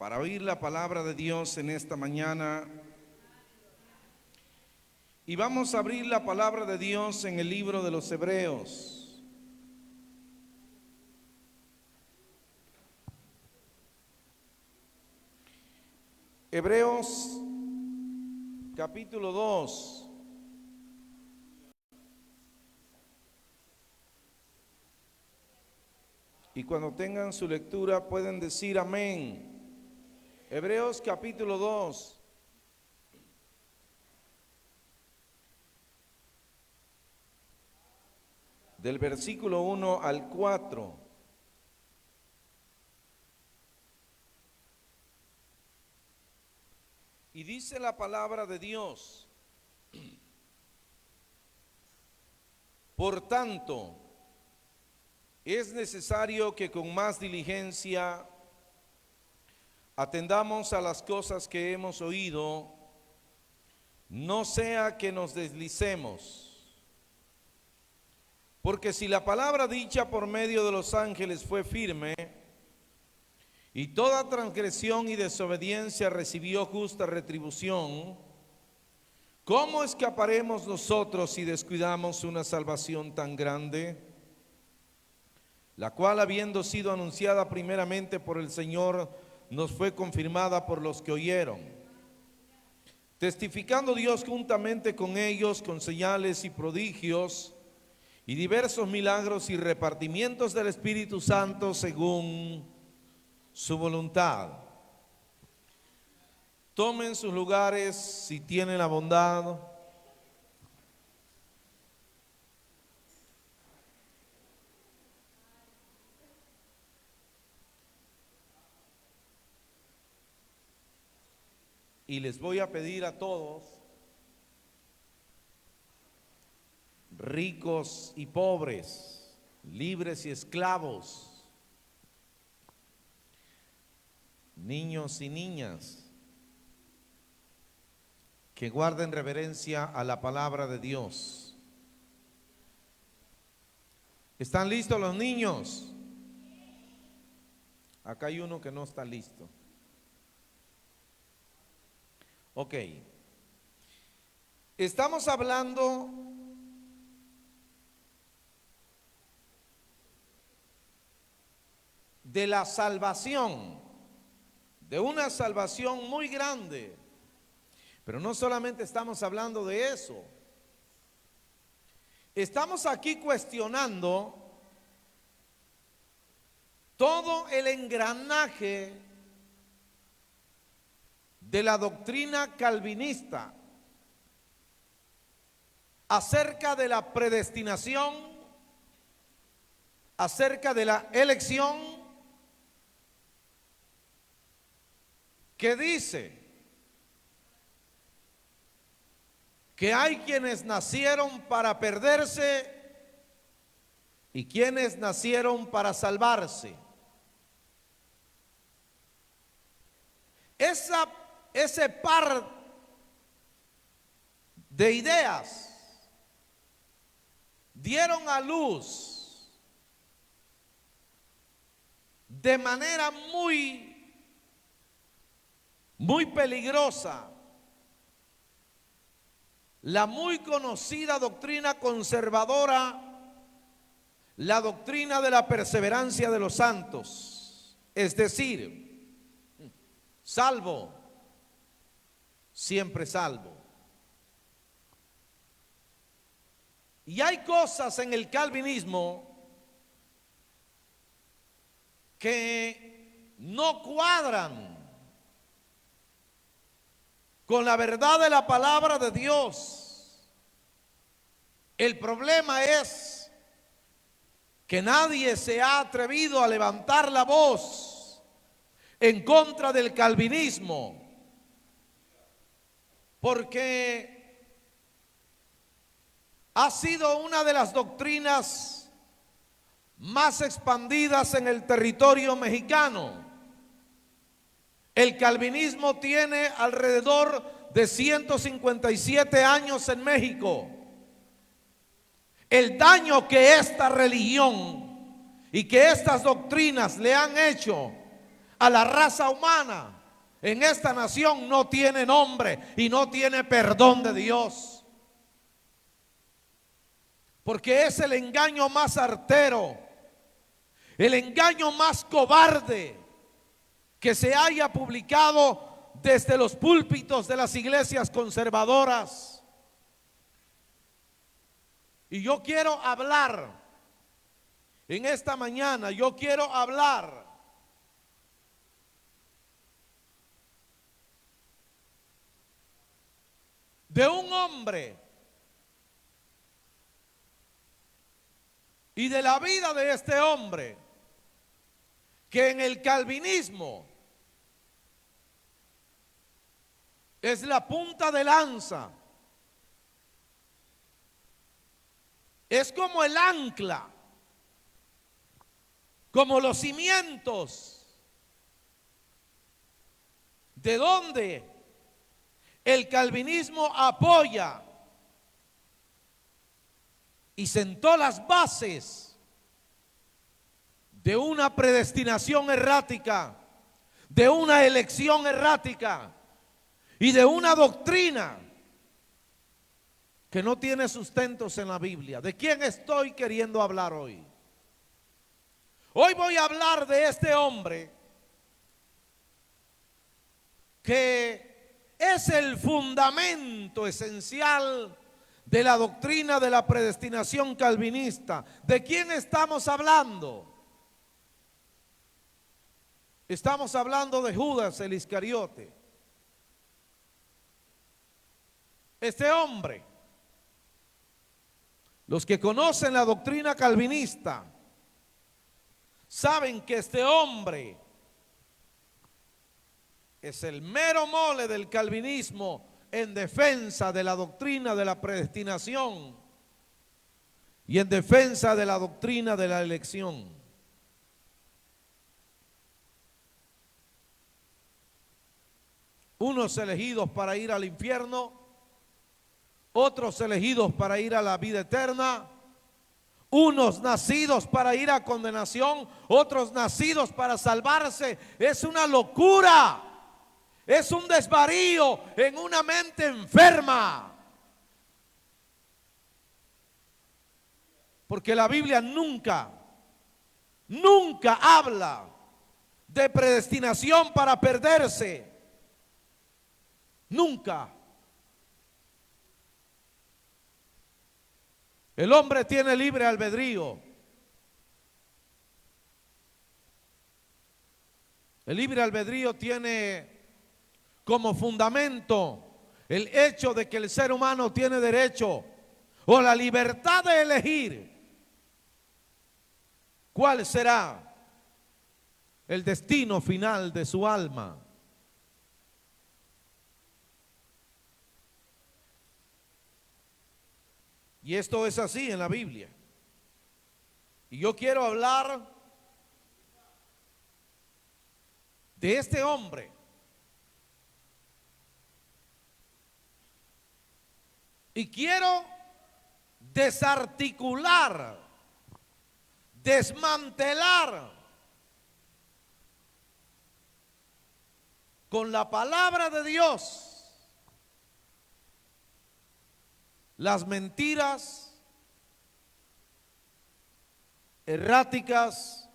para oír la palabra de Dios en esta mañana. Y vamos a abrir la palabra de Dios en el libro de los Hebreos. Hebreos capítulo 2. Y cuando tengan su lectura pueden decir amén. Hebreos capítulo 2. Del versículo 1 al 4. Y dice la palabra de Dios: por tanto, es necesario que con más diligencia atendamos a las cosas que hemos oído, no sea que nos deslicemos. Porque si la palabra dicha por medio de los ángeles fue firme, y toda transgresión y desobediencia recibió justa retribución, ¿cómo escaparemos nosotros si descuidamos una salvación tan grande? La cual, habiendo sido anunciada primeramente por el Señor, nos fue confirmada por los que oyeron, testificando Dios juntamente con ellos con señales y prodigios y diversos milagros y repartimientos del Espíritu Santo según su voluntad. Tomen sus lugares si tienen la bondad. Y les voy a pedir a todos, ricos y pobres, libres y esclavos, niños y niñas, que guarden reverencia a la palabra de Dios. ¿Están listos los niños? Acá hay uno que no está listo. Ok. Estamos hablando de la salvación, de una salvación muy grande. Pero no solamente estamos hablando de eso. Estamos aquí cuestionando todo el engranaje de la doctrina calvinista acerca de la predestinación, acerca de la elección, que dice que hay quienes nacieron para perderse y quienes nacieron para salvarse. Ese par de ideas dieron a luz de manera muy peligrosa la muy conocida doctrina conservadora, la doctrina de la perseverancia de los santos, es decir, salvo, siempre salvo. Y hay cosas en el calvinismo que no cuadran con la verdad de la palabra de Dios. El problema es que nadie se ha atrevido a levantar la voz en contra del calvinismo, porque ha sido una de las doctrinas más expandidas en el territorio mexicano. El calvinismo tiene alrededor de 157 años en México. El daño que esta religión y que estas doctrinas le han hecho a la raza humana en esta nación no tiene nombre y no tiene perdón de Dios. Porque es el engaño más artero, el engaño más cobarde que se haya publicado desde los púlpitos de las iglesias conservadoras. Y yo quiero hablar en esta mañana, yo quiero hablar de un hombre y de la vida de este hombre que en el calvinismo es la punta de lanza, es como el ancla, como los cimientos, de donde el calvinismo apoya y sentó las bases de una predestinación errática, de una elección errática y de una doctrina que no tiene sustentos en la Biblia. ¿De quién estoy queriendo hablar hoy? Hoy voy a hablar de este hombre que es el fundamento esencial de la doctrina de la predestinación calvinista. ¿De quién estamos hablando? Estamos hablando de Judas el Iscariote. Este hombre, los que conocen la doctrina calvinista, saben que este hombre es el mero mole del calvinismo en defensa de la doctrina de la predestinación y en defensa de la doctrina de la elección. Unos elegidos para ir al infierno, otros elegidos para ir a la vida eterna, unos nacidos para ir a condenación, otros nacidos para salvarse. Es una locura. Es un desvarío en una mente enferma. Porque la Biblia nunca habla de predestinación para perderse. Nunca. El hombre tiene libre albedrío. El libre albedrío tiene como fundamento el hecho de que el ser humano tiene derecho o la libertad de elegir cuál será el destino final de su alma. Y esto es así en la Biblia. Y yo quiero hablar de este hombre y quiero desarticular, desmantelar con la palabra de Dios las mentiras erráticas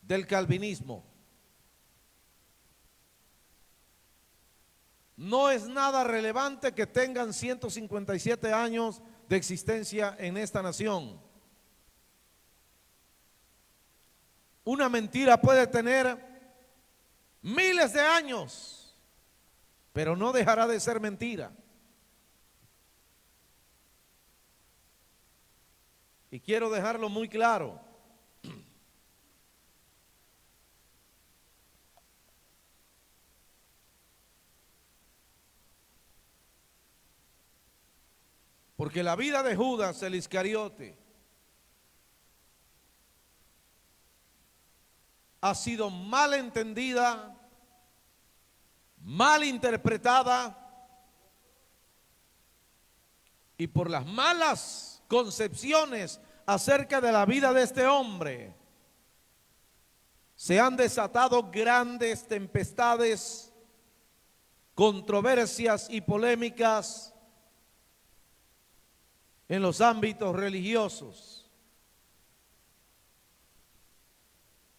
del calvinismo. No es nada relevante que tengan 157 años de existencia en esta nación. Una mentira puede tener miles de años, pero no dejará de ser mentira. Y quiero dejarlo muy claro. Porque la vida de Judas el Iscariote ha sido mal entendida, mal interpretada, y por las malas concepciones acerca de la vida de este hombre se han desatado grandes tempestades, controversias y polémicas en los ámbitos religiosos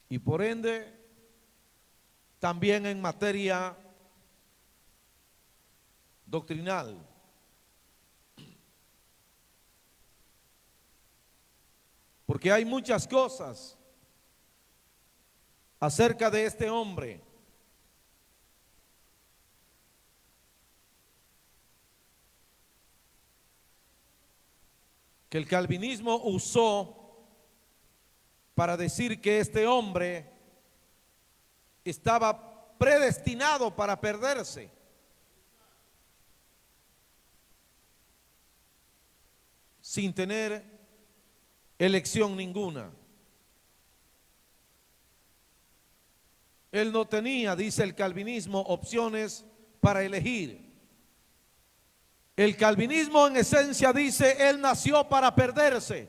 y por ende también en materia doctrinal. Porque hay muchas cosas acerca de este hombre que el calvinismo usó para decir que este hombre estaba predestinado para perderse. Sin tener elección ninguna. Él no tenía, dice el calvinismo, opciones para elegir. El calvinismo en esencia dice, él nació para perderse.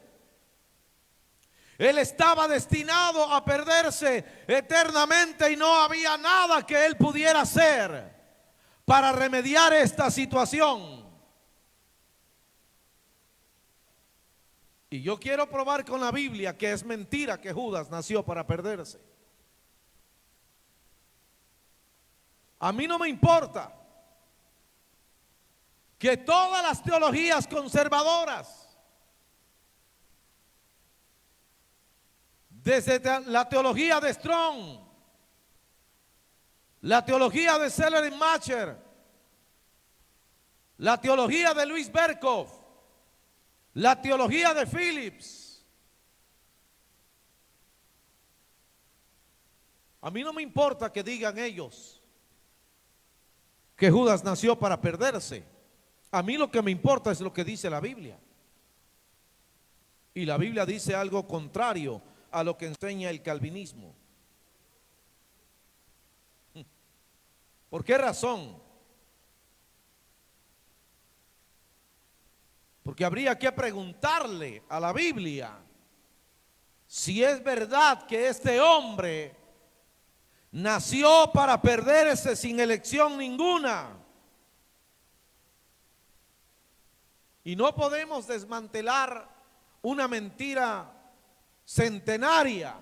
Él estaba destinado a perderse eternamente y no había nada que él pudiera hacer para remediar esta situación. Y yo quiero probar con la Biblia que es mentira que Judas nació para perderse. A mí no me importa que todas las teologías conservadoras, desde la teología de Strong, la teología de Zellerin-Macher, la teología de Luis Berkhoff, la teología de Phillips, a mí no me importa que digan ellos que Judas nació para perderse. A mí lo que me importa es lo que dice la Biblia. Y la Biblia dice algo contrario a lo que enseña el calvinismo. ¿Por qué razón? Porque habría que preguntarle a la Biblia si es verdad que este hombre nació para perderse sin elección ninguna. Y no podemos desmantelar una mentira centenaria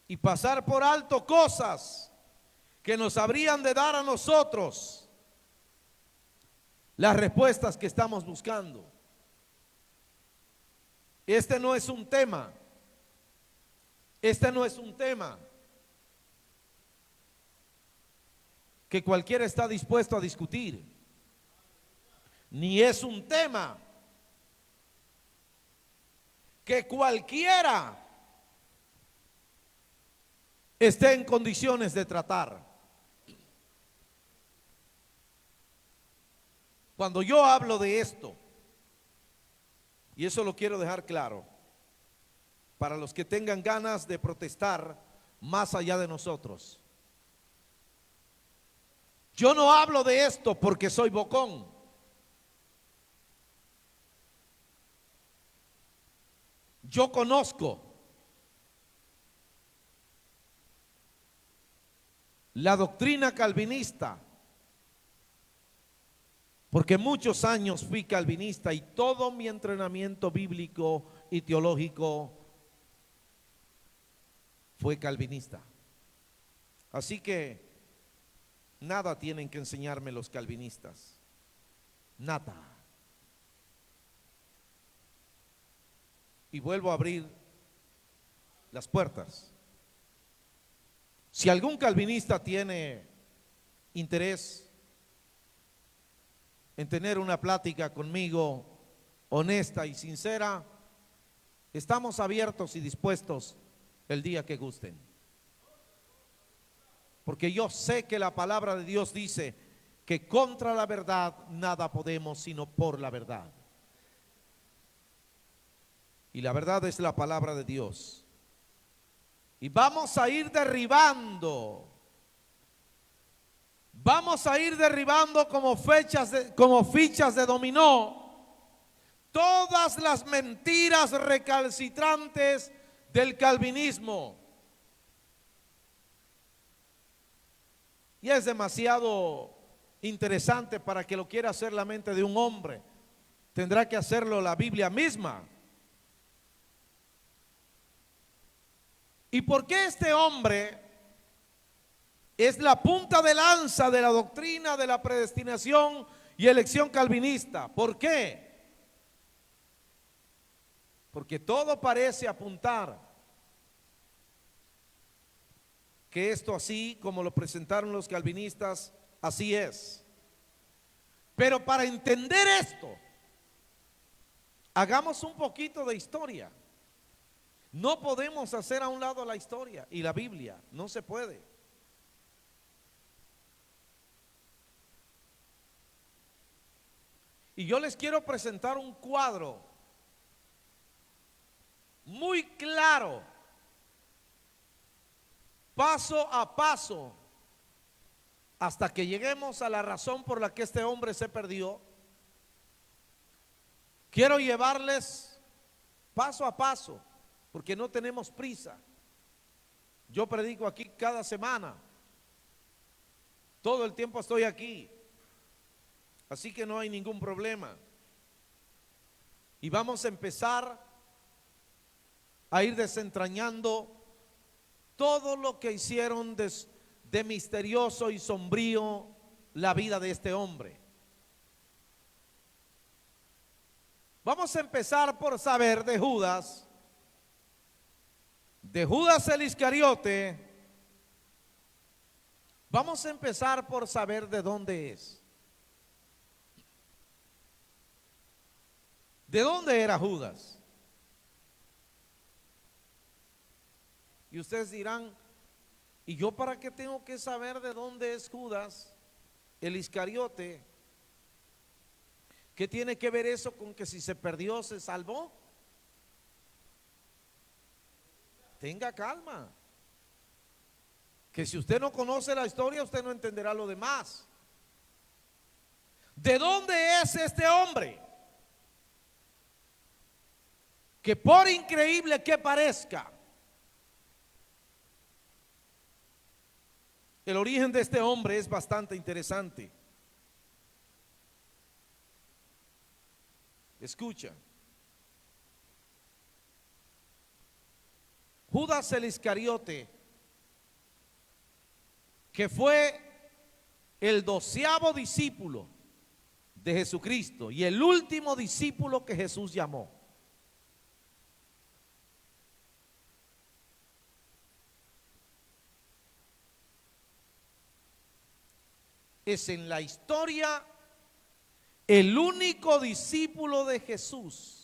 y pasar por alto cosas que nos habrían de dar a nosotros las respuestas que estamos buscando. Este no es un tema que cualquiera está dispuesto a discutir, ni es un tema que cualquiera esté en condiciones de tratar. Cuando yo hablo de esto, y eso lo quiero dejar claro, para los que tengan ganas de protestar más allá de nosotros, yo no hablo de esto porque soy bocón. Yo conozco la doctrina calvinista, porque muchos años fui calvinista y todo mi entrenamiento bíblico y teológico fue calvinista. Así que nada tienen que enseñarme los calvinistas, nada. Y vuelvo a abrir las puertas. Si algún calvinista tiene interés en tener una plática conmigo honesta y sincera, estamos abiertos y dispuestos el día que gusten. Porque yo sé que la palabra de Dios dice que contra la verdad nada podemos sino por la verdad. Y la verdad es la palabra de Dios. Y vamos a ir derribando como fichas de dominó todas las mentiras recalcitrantes del calvinismo. Y es demasiado interesante para que lo quiera hacer la mente de un hombre. Tendrá que hacerlo la Biblia misma. ¿Y por qué este hombre es la punta de lanza de la doctrina de la predestinación y elección calvinista? ¿Por qué? Porque todo parece apuntar que esto, así como lo presentaron los calvinistas, así es. Pero para entender esto, hagamos un poquito de historia. No podemos hacer a un lado la historia y la Biblia, no se puede. Y yo les quiero presentar un cuadro muy claro, paso a paso, hasta que lleguemos a la razón por la que este hombre se perdió. Quiero llevarles paso a paso, porque no tenemos prisa. Yo predico aquí cada semana, todo el tiempo estoy aquí, así que no hay ningún problema. Y vamos a empezar a ir desentrañando todo lo que hicieron de misterioso y sombrío la vida de este hombre. Vamos a empezar por saber de Judas el Iscariote. Vamos a empezar por saber de dónde es. ¿De dónde era Judas? Y ustedes dirán, ¿y yo para qué tengo que saber de dónde es Judas el Iscariote? ¿Qué tiene que ver eso con que si se perdió se salvó? Tenga calma, que si usted no conoce la historia, usted no entenderá lo demás. ¿De dónde es este hombre? Que por increíble que parezca, el origen de este hombre es bastante interesante. Escucha. Judas el Iscariote, que fue el 12º discípulo de Jesucristo y el último discípulo que Jesús llamó. Es en la historia el único discípulo de Jesús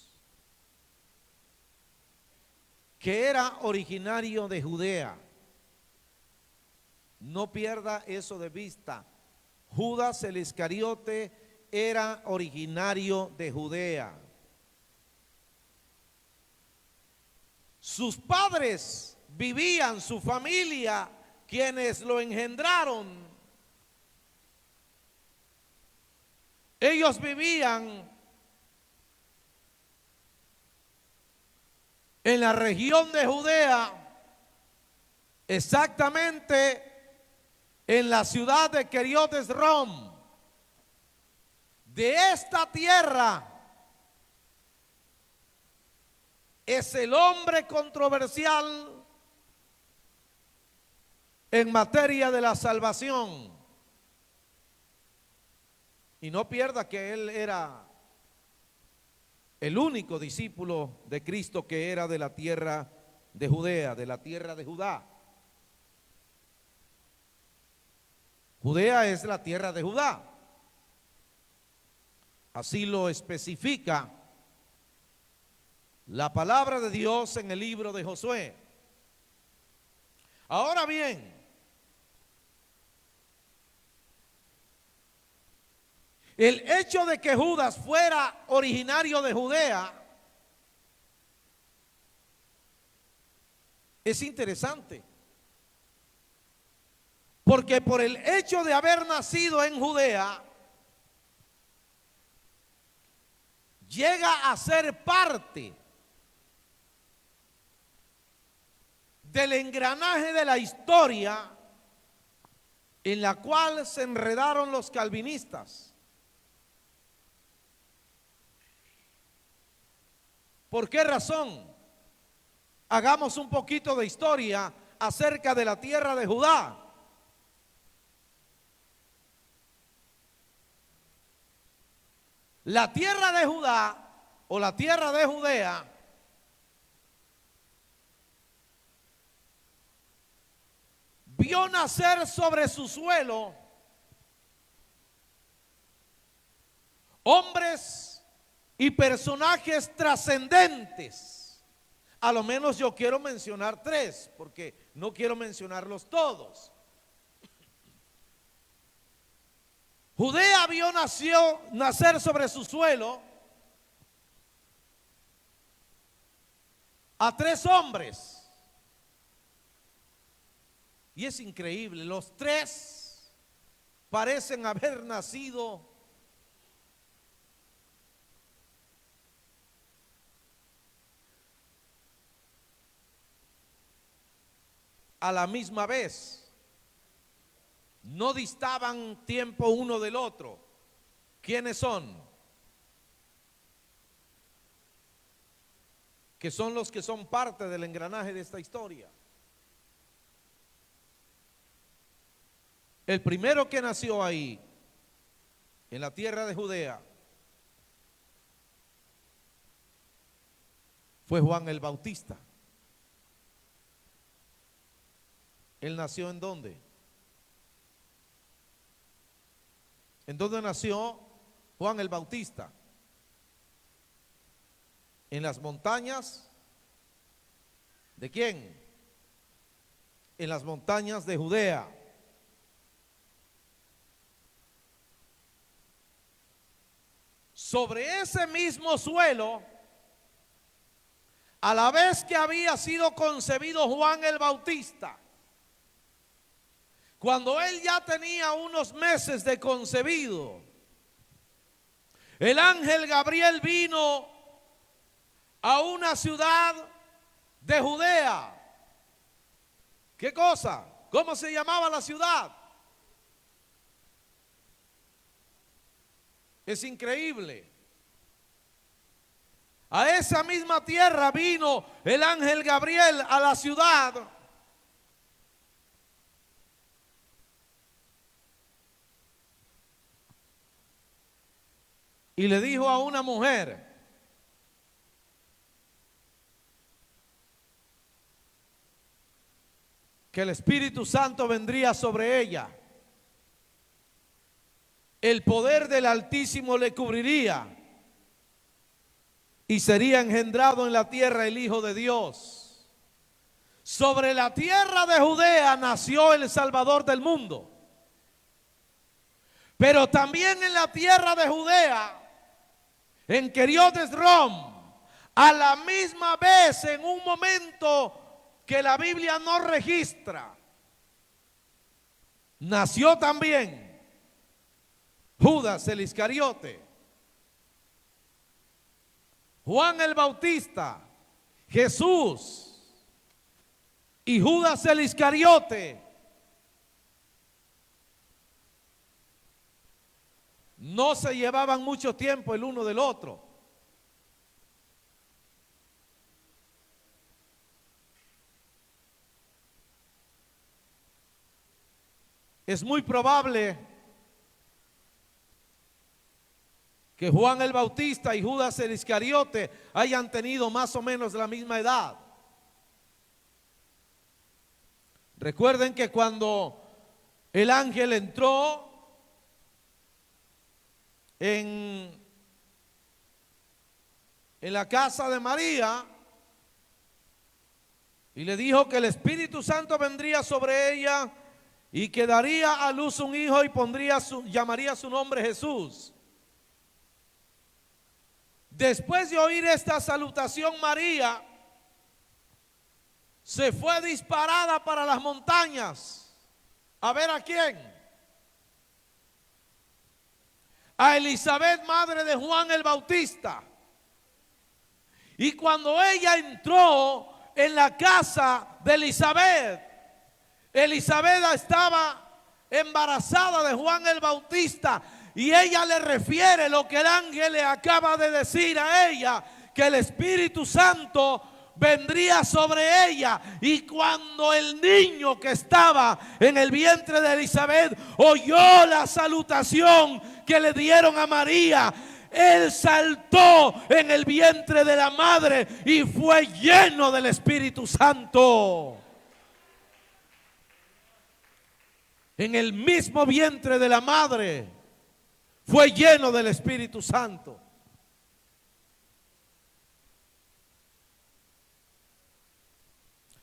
que era originario de Judea. No pierda eso de vista. Judas el Iscariote era originario de Judea. Sus padres vivían, su familia, quienes lo engendraron, ellos vivían en la región de Judea, exactamente en la ciudad de Keriot Esrom. De esta tierra es el hombre controversial en materia de la salvación. Y no pierda que él era el único discípulo de Cristo que era de la tierra de Judea, de la tierra de Judá. Judea es la tierra de Judá. Así lo especifica la palabra de Dios en el libro de Josué. Ahora bien, el hecho de que Judas fuera originario de Judea es interesante, porque por el hecho de haber nacido en Judea, llega a ser parte del engranaje de la historia en la cual se enredaron los calvinistas. ¿Por qué razón? Hagamos un poquito de historia acerca de la tierra de Judá. La tierra de Judá o la tierra de Judea vio nacer sobre su suelo hombres y personajes trascendentes. A lo menos yo quiero mencionar 3, porque no quiero mencionarlos todos. Judea vio nacer sobre su suelo a 3 hombres. Y es increíble, los 3 parecen haber nacido a la misma vez. No distaban tiempo uno del otro. ¿Quiénes son? Que son los que son parte del engranaje de esta historia. El primero que nació ahí, en la tierra de Judea, fue Juan el Bautista. ¿Él nació en dónde? ¿En dónde nació Juan el Bautista? ¿En las montañas? ¿De quién? En las montañas de Judea. Sobre ese mismo suelo, a la vez que había sido concebido Juan el Bautista, cuando él ya tenía unos meses de concebido, el ángel Gabriel vino a una ciudad de Judea. ¿Qué cosa? ¿Cómo se llamaba la ciudad? Es increíble. A esa misma tierra vino el ángel Gabriel, a la ciudad. Y le dijo a una mujer: que el Espíritu Santo vendría sobre ella. El poder del Altísimo le cubriría y sería engendrado en la tierra el Hijo de Dios. Sobre la tierra de Judea nació el Salvador del mundo. Pero también en la tierra de Judea, en Keriot Esrom, a la misma vez, en un momento que la Biblia no registra, nació también Judas el Iscariote, Juan el Bautista, Jesús y Judas el Iscariote no se llevaban mucho tiempo el uno del otro. Es muy probable que Juan el Bautista y Judas el Iscariote hayan tenido más o menos la misma edad. Recuerden que cuando el ángel entró en la casa de María y le dijo que el Espíritu Santo vendría sobre ella y que daría a luz un hijo y llamaría su nombre Jesús. Después de oír esta salutación, María se fue disparada para las montañas. ¿A ver a quién? A Elizabeth, madre de Juan el Bautista. Y cuando ella entró en la casa de Elizabeth, Elizabeth estaba embarazada de Juan el Bautista, y ella le refiere lo que el ángel le acaba de decir a ella, que el Espíritu Santo vendría sobre ella. Y cuando el niño que estaba en el vientre de Elizabeth oyó la salutación que le dieron a María, él saltó en el vientre de la madre y fue lleno del Espíritu Santo. En el mismo vientre de la madre fue lleno del Espíritu Santo.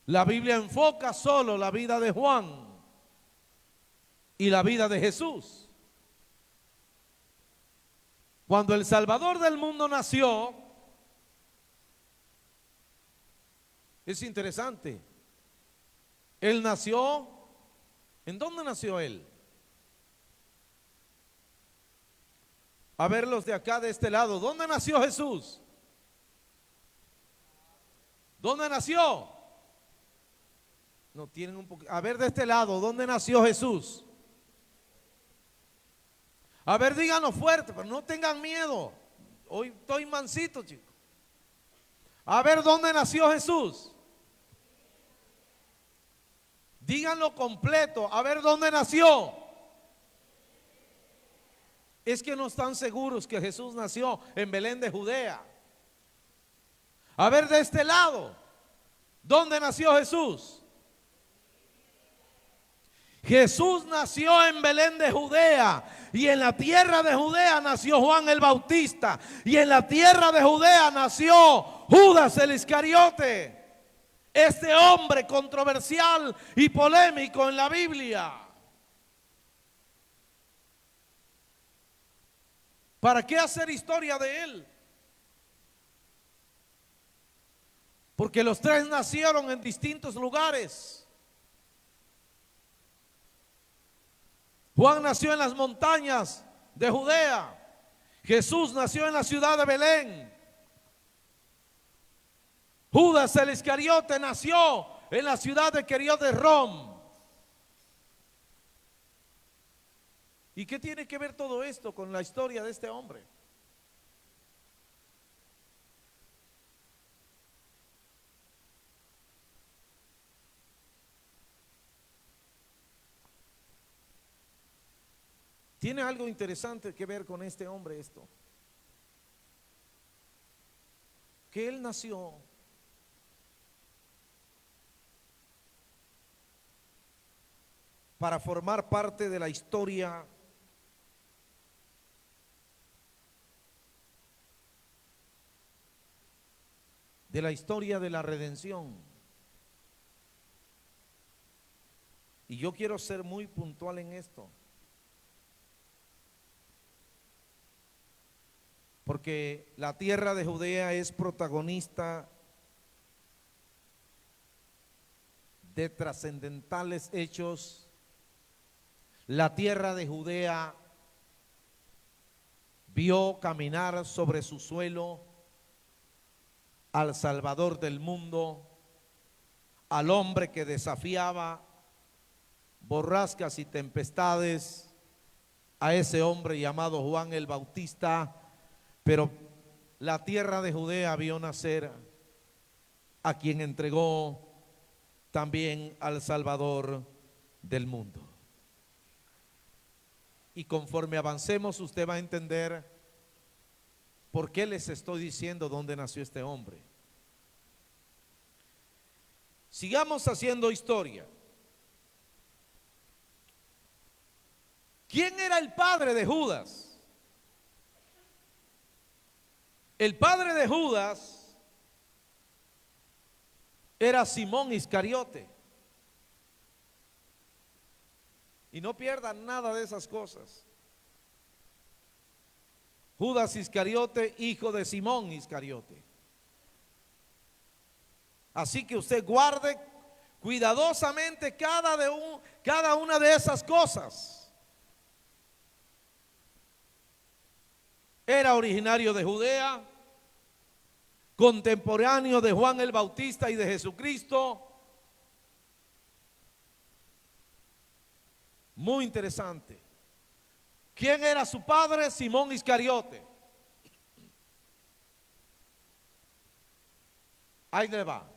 La Biblia enfoca solo la vida de Juan y la vida de Jesús. Cuando el Salvador del mundo nació, es interesante. Él nació, ¿en dónde nació él? A ver los de acá de este lado, ¿dónde nació Jesús? ¿Dónde nació? No tienen un poquito. A ver de este lado, ¿dónde nació Jesús? A ver, díganos fuerte, pero no tengan miedo. Hoy estoy mansito, chicos. A ver, ¿dónde nació Jesús? Díganlo completo. A ver, ¿dónde nació? Es que no están seguros que Jesús nació en Belén de Judea. A ver, de este lado, ¿dónde nació Jesús? Jesús nació en Belén de Judea, y en la tierra de Judea nació Juan el Bautista, y en la tierra de Judea nació Judas el Iscariote, este hombre controversial y polémico en la Biblia. ¿Para qué hacer historia de él? Porque los tres nacieron en distintos lugares. Juan nació en las montañas de Judea. Jesús nació en la ciudad de Belén. Judas el Iscariote nació en la ciudad de Queriot de Rom. ¿Y qué tiene que ver todo esto con la historia de este hombre? Tiene algo interesante que ver con este hombre esto. Que él nació para formar parte de la historia de la redención. Y yo quiero ser muy puntual en esto, porque la tierra de Judea es protagonista de trascendentales hechos. La tierra de Judea vio caminar sobre su suelo al Salvador del mundo, al hombre que desafiaba borrascas y tempestades, a ese hombre llamado Juan el Bautista. Pero la tierra de Judea vio nacer a quien entregó también al Salvador del mundo. Y conforme avancemos, usted va a entender por qué les estoy diciendo dónde nació este hombre. Sigamos haciendo historia. ¿Quién era el padre de Judas? El padre de Judas era Simón Iscariote. Y no pierdan nada de esas cosas. Judas Iscariote, hijo de Simón Iscariote. Así que usted guarde cuidadosamente cada una de esas cosas. Era originario de Judea, contemporáneo de Juan el Bautista y de Jesucristo. Muy interesante. ¿Quién era su padre? Simón Iscariote. Ahí le va.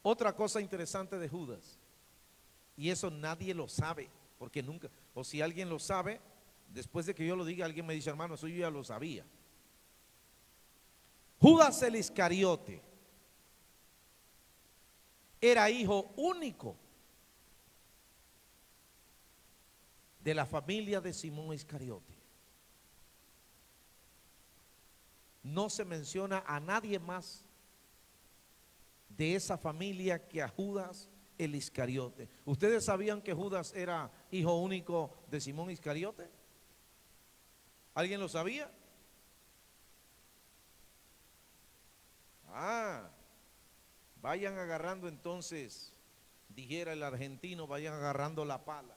Otra cosa interesante de Judas, y eso nadie lo sabe, porque nunca, o si alguien lo sabe, después de que yo lo diga, alguien me dice, hermano, eso yo ya lo sabía. Judas el Iscariote era hijo único de la familia de Simón Iscariote. No se menciona a nadie más de esa familia que a Judas el Iscariote. ¿Ustedes sabían que Judas era hijo único de Simón Iscariote? ¿Alguien lo sabía? Vayan agarrando entonces, dijera el argentino, vayan agarrando la pala.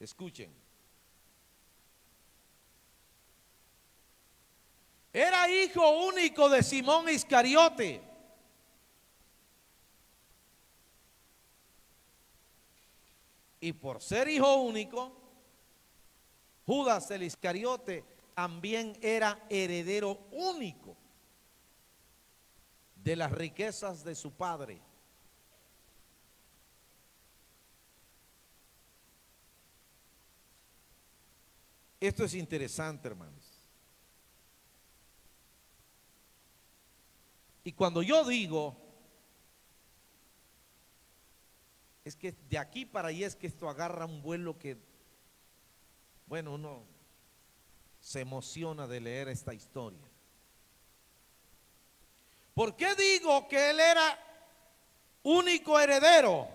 Escuchen. Era hijo único de Simón Iscariote. Y por ser hijo único, Judas el Iscariote también era heredero único de las riquezas de su padre. Esto es interesante, hermanos. Y cuando yo digo, es que de aquí para allá es que esto agarra un vuelo que, bueno, uno se emociona de leer esta historia. ¿Por qué digo que él era único heredero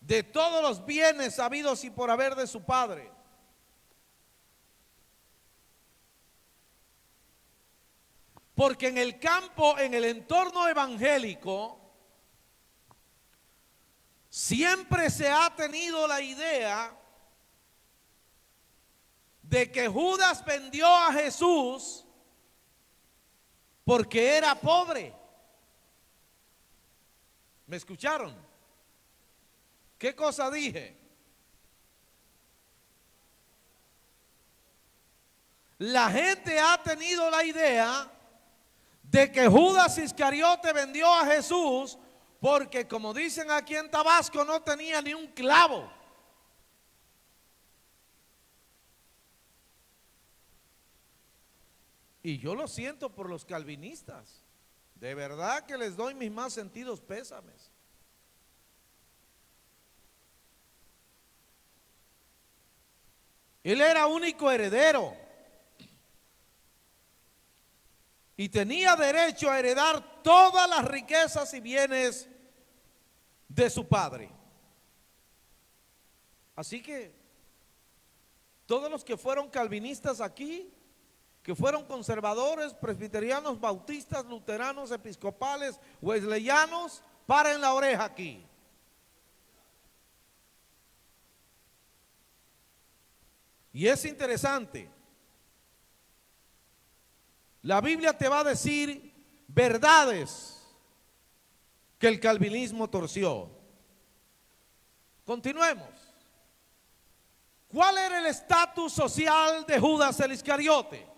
de todos los bienes habidos y por haber de su padre? Porque en el campo, en el entorno evangélico, siempre se ha tenido la idea de que Judas vendió a Jesús porque era pobre. ¿Me escucharon? ¿Qué cosa dije? La gente ha tenido la idea de que Judas Iscariote vendió a Jesús porque, como dicen aquí en Tabasco, no tenía ni un clavo. Y yo lo siento por los calvinistas. De verdad que les doy mis más sentidos pésames. Él era único heredero y tenía derecho a heredar todas las riquezas y bienes de su padre. Así que todos los que fueron calvinistas aquí, que fueron conservadores, presbiterianos, bautistas, luteranos, episcopales, wesleyanos, paren la oreja aquí. Y es interesante. La Biblia te va a decir verdades que el calvinismo torció. Continuemos. ¿Cuál era el estatus social de Judas el Iscariote?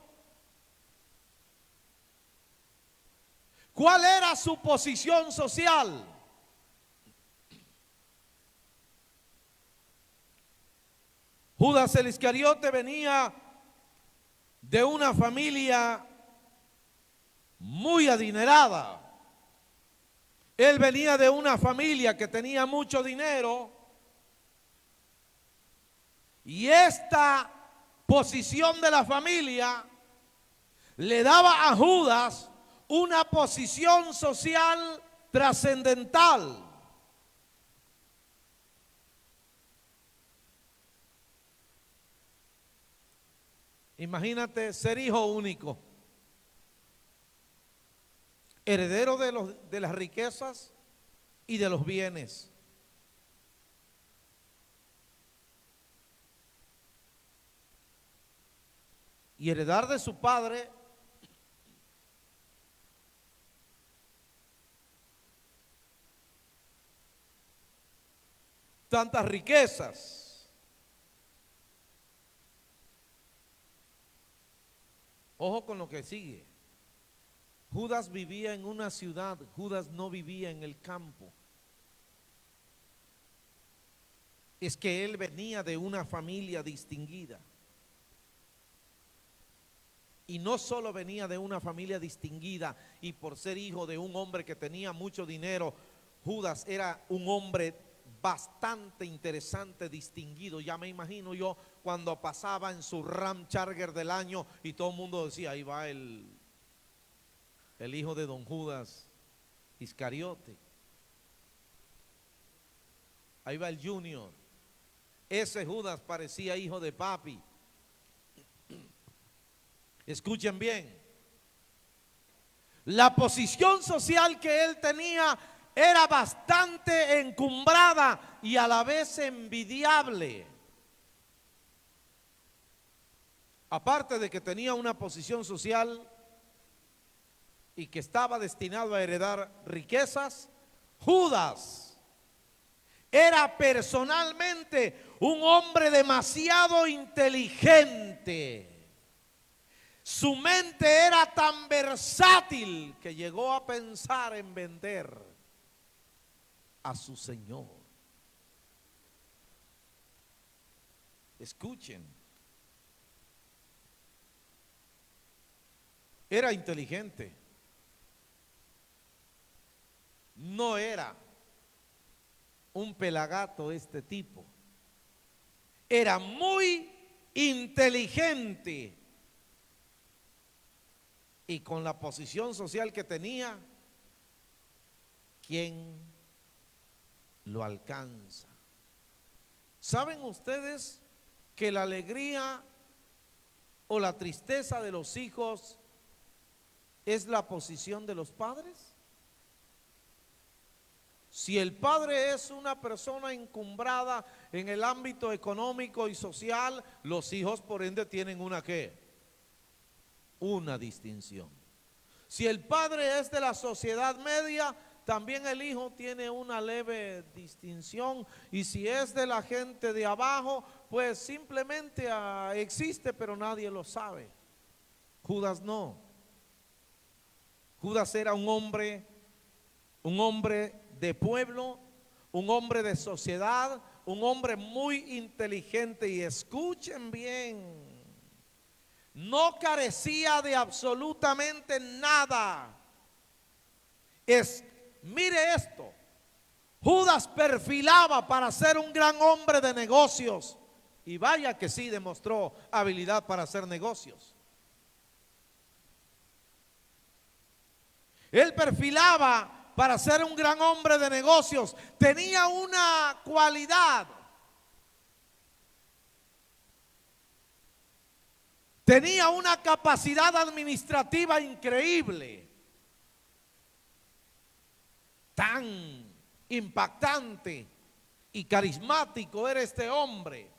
¿Cuál era su posición social? Judas el Iscariote venía de una familia muy adinerada. Él venía de una familia que tenía mucho dinero, y esta posición de la familia le daba a Judas una posición social trascendental. Imagínate ser hijo único, heredero de las riquezas y de los bienes. y heredar de su padre tantas riquezas. Ojo con lo que sigue. Judas vivía en una ciudad, Judas no vivía en el campo. Es que él venía de una familia distinguida. Y no solo venía de una familia distinguida y por ser hijo de un hombre que tenía mucho dinero, Judas era un hombre bastante interesante, distinguido. Ya me imagino yo cuando pasaba en su Ram Charger del año y todo el mundo decía, ahí va el hijo de don Judas Iscariote. Ahí va el Junior. Ese Judas parecía hijo de papi. Escuchen bien. La posición social que él tenía era bastante encumbrada y a la vez envidiable. Aparte de que tenía una posición social y que estaba destinado a heredar riquezas, Judas era personalmente un hombre demasiado inteligente. Su mente era tan versátil que llegó a pensar en vender a su Señor. Escuchen. Era inteligente. No era un pelagato este tipo. Era muy inteligente. Y con la posición social que tenía, ¿quién lo alcanza? ¿Saben ustedes que la alegría o la tristeza de los hijos es la posición de los padres? Si el padre es una persona encumbrada en el ámbito económico y social, los hijos por ende tienen una ¿qué? Una distinción. Si el padre es de la sociedad media, también el hijo tiene una leve distinción. Y si es de la gente de abajo, pues simplemente existe, pero nadie lo sabe. Judas no. Judas era un hombre de pueblo, un hombre de sociedad, un hombre muy inteligente. Y escuchen bien, no carecía de absolutamente nada. Mire esto, Judas perfilaba para ser un gran hombre de negocios. Y vaya que sí demostró habilidad para hacer negocios. Él perfilaba para ser un gran hombre de negocios. Tenía una cualidad. Tenía una capacidad administrativa increíble. Tan impactante y carismático era este hombre.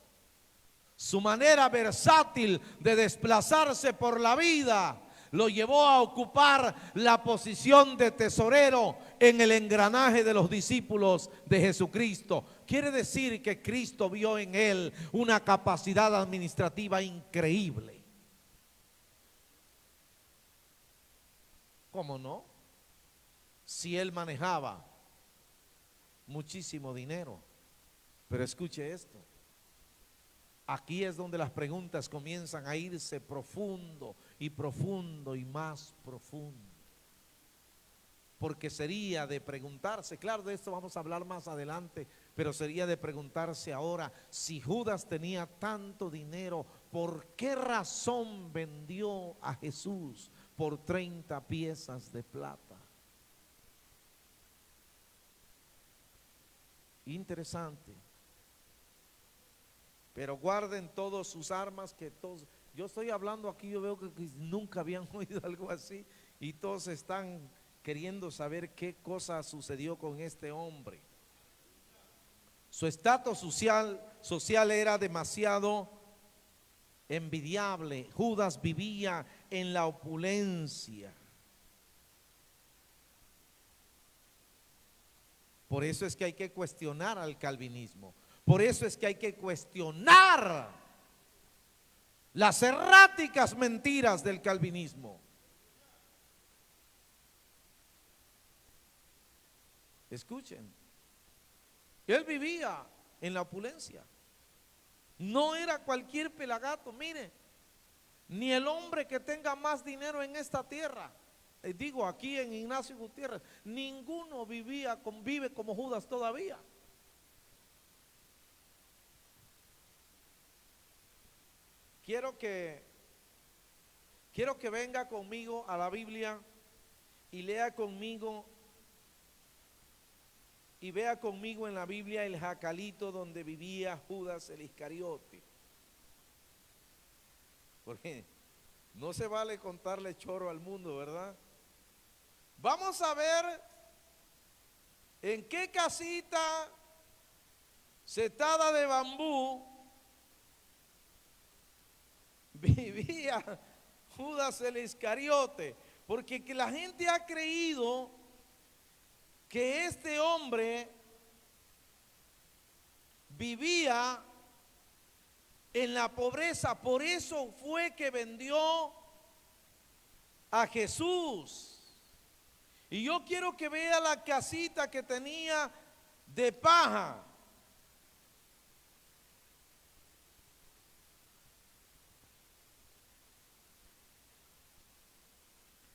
Su manera versátil de desplazarse por la vida lo llevó a ocupar la posición de tesorero en el engranaje de los discípulos de Jesucristo. Quiere decir que Cristo vio en él una capacidad administrativa increíble. ¿Cómo no? Si él manejaba muchísimo dinero. Pero escuche esto. Aquí es donde las preguntas comienzan a irse profundo y profundo y más profundo. Porque sería de preguntarse, claro, de esto vamos a hablar más adelante, pero sería de preguntarse ahora, si Judas tenía tanto dinero, ¿por qué razón vendió a Jesús por 30 piezas de plata? Interesante. Pero guarden todos sus armas, que todos, yo estoy hablando aquí, yo veo que nunca habían oído algo así y todos están queriendo saber qué cosa sucedió con este hombre. Su estatus social era demasiado envidiable. Judas vivía en la opulencia. Por eso es que hay que cuestionar al calvinismo. Por eso es que hay que cuestionar las erráticas mentiras del calvinismo. Escuchen, él vivía en la opulencia. No era cualquier pelagato, mire, ni el hombre que tenga más dinero en esta tierra. Digo, aquí en Ignacio Gutiérrez, ninguno vive como Judas todavía. Quiero que venga conmigo a la Biblia y lea conmigo y vea conmigo en la Biblia el jacalito donde vivía Judas el Iscariote. Porque no se vale contarle choro al mundo, ¿verdad? Vamos a ver en qué casita setada de bambú vivía Judas el Iscariote, porque que la gente ha creído que este hombre vivía en la pobreza, por eso fue que vendió a Jesús. Y yo quiero que vea la casita que tenía de paja.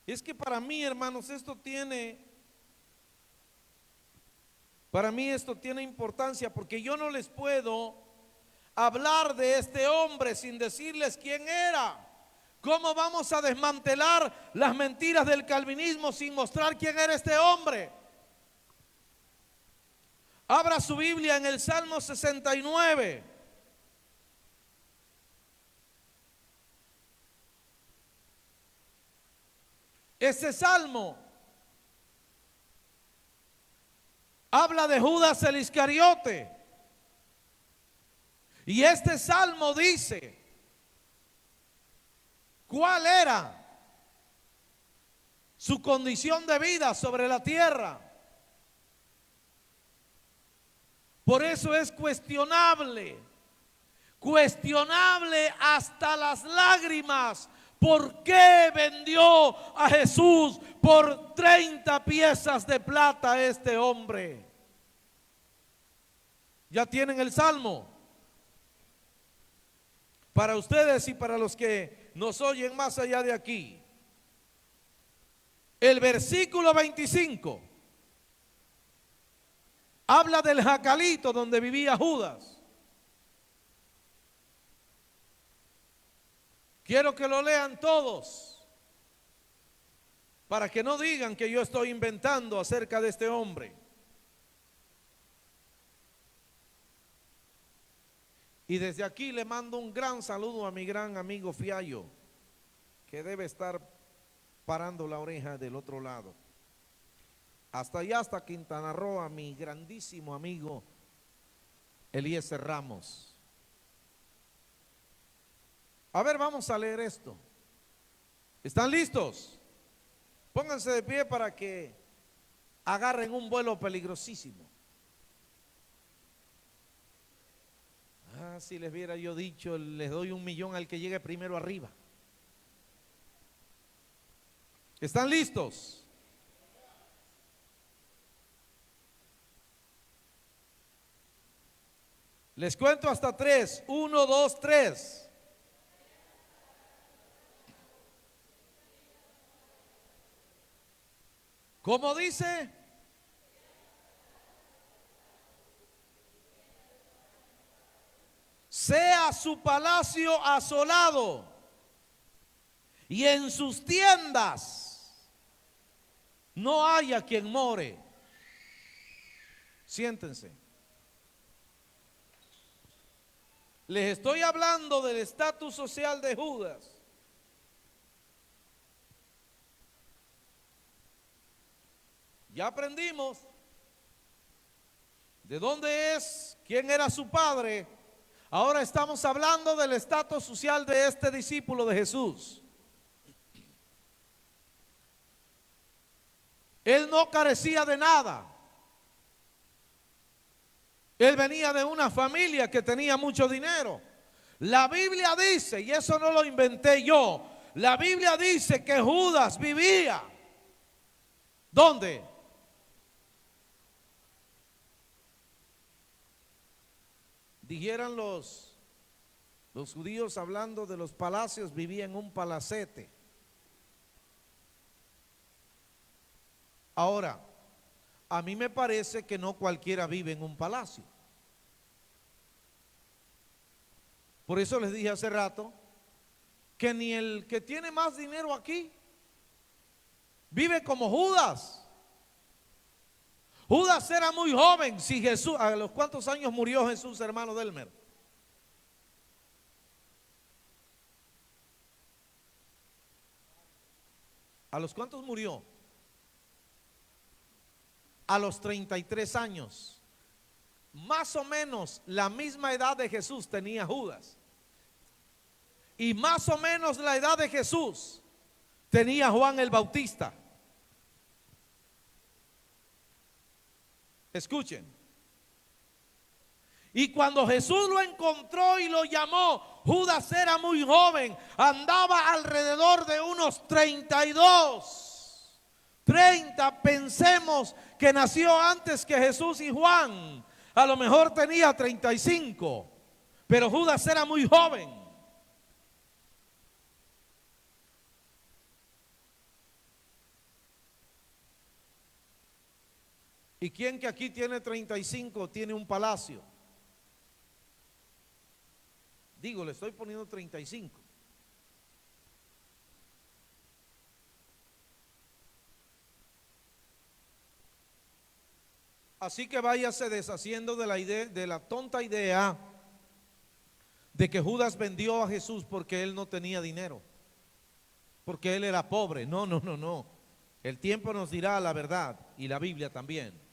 Es que para mí, hermanos, para mí esto tiene importancia, porque yo no les puedo hablar de este hombre sin decirles quién era. ¿Cómo vamos a desmantelar las mentiras del calvinismo sin mostrar quién era este hombre? Abra su Biblia en el Salmo 69. Este salmo habla de Judas el Iscariote. Y este salmo dice cuál era su condición de vida sobre la tierra. Por eso es cuestionable hasta las lágrimas. ¿Por qué vendió a Jesús por 30 piezas de plata este hombre? ¿Ya tienen el salmo? Para ustedes y para los que nos oyen más allá de aquí. El versículo 25 habla del jacalito donde vivía Judas. Quiero que lo lean todos, para que no digan que yo estoy inventando acerca de este hombre. Y desde aquí le mando un gran saludo a mi gran amigo Fiallo, que debe estar parando la oreja del otro lado. Hasta allá, hasta Quintana Roo, a mi grandísimo amigo Eliezer Ramos. A ver, vamos a leer esto. ¿Están listos? Pónganse de pie para que agarren un vuelo peligrosísimo. Si les hubiera yo dicho, les doy 1 millón al que llegue primero arriba. ¿Están listos? Les cuento hasta 3. 1, 2, 3. ¿Cómo dice? Sea su palacio asolado y en sus tiendas no haya quien more. Siéntense. Les estoy hablando del estatus social de Judas. Ya aprendimos de dónde es, quién era su padre. Ahora estamos hablando del estatus social de este discípulo de Jesús. Él no carecía de nada. Él venía de una familia que tenía mucho dinero. La Biblia dice, y eso no lo inventé yo, la Biblia dice que Judas vivía. ¿Dónde? Dijeran los judíos hablando de los palacios, vivía en un palacete. Ahora, a mí me parece que no cualquiera vive en un palacio. Por eso les dije hace rato que ni el que tiene más dinero aquí vive como Judas. Judas era muy joven. Si Jesús, ¿a los cuántos años murió Jesús, hermano Delmer? ¿A los cuántos murió? A los 33 años. Más o menos la misma edad de Jesús tenía Judas. Y más o menos la edad de Jesús tenía Juan el Bautista. Escuchen. Y cuando Jesús lo encontró y lo llamó, Judas era muy joven, andaba alrededor de unos 32, 30, pensemos que nació antes que Jesús y Juan, a lo mejor tenía 35, pero Judas era muy joven. ¿Y quién que aquí tiene 35 tiene un palacio? Digo, le estoy poniendo 35. Así que váyase deshaciendo de la idea, de la tonta idea de que Judas vendió a Jesús porque él no tenía dinero, porque él era pobre. No, no, no, no. El tiempo nos dirá la verdad y la Biblia también.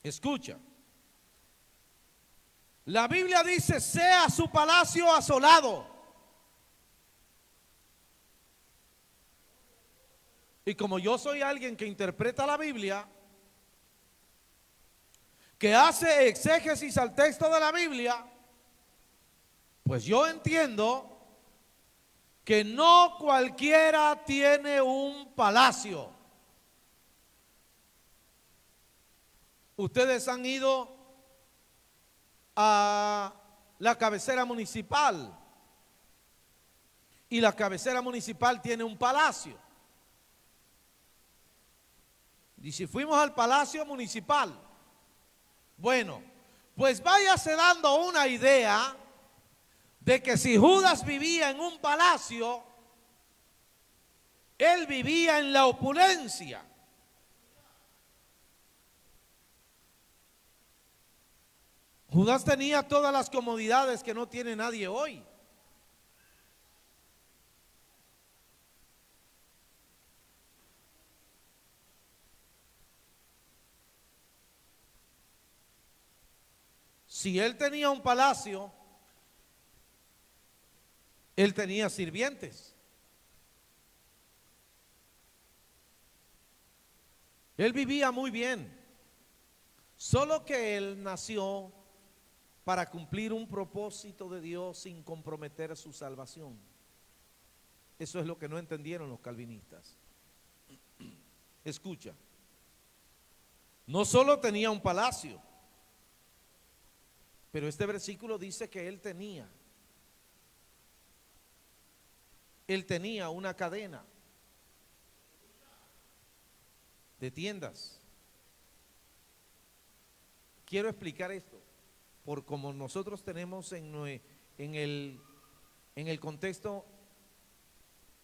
Escucha. La Biblia dice, sea su palacio asolado. Y como yo soy alguien que interpreta la Biblia, que hace exégesis al texto de la Biblia, pues yo entiendo que no cualquiera tiene un palacio. Ustedes han ido a la cabecera municipal y la cabecera municipal tiene un palacio. Y si fuimos al palacio municipal, bueno, pues váyase dando una idea de que si Judas vivía en un palacio, él vivía en la opulencia. Judas tenía todas las comodidades que no tiene nadie hoy. Si él tenía un palacio, él tenía sirvientes. Él vivía muy bien, solo que él nació para cumplir un propósito de Dios sin comprometer su salvación. Eso es lo que no entendieron los calvinistas. Escucha, no solo tenía un palacio, pero este versículo dice que él tenía una cadena de tiendas. Quiero explicar esto. Por como nosotros tenemos en el contexto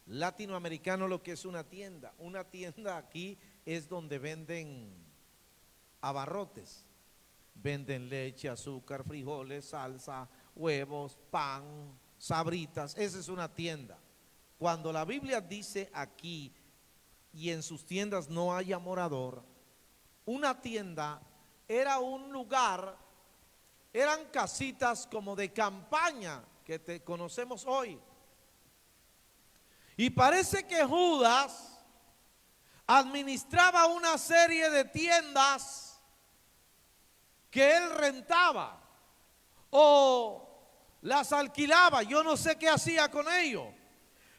latinoamericano lo que es una tienda. Una tienda aquí es donde venden abarrotes. Venden leche, azúcar, frijoles, salsa, huevos, pan, sabritas. Esa es una tienda. Cuando la Biblia dice aquí, y en sus tiendas no haya morador, una tienda era un lugar eran casitas como de campaña que conocemos hoy. Y parece que Judas administraba una serie de tiendas que él rentaba o las alquilaba. Yo no sé qué hacía con ellos,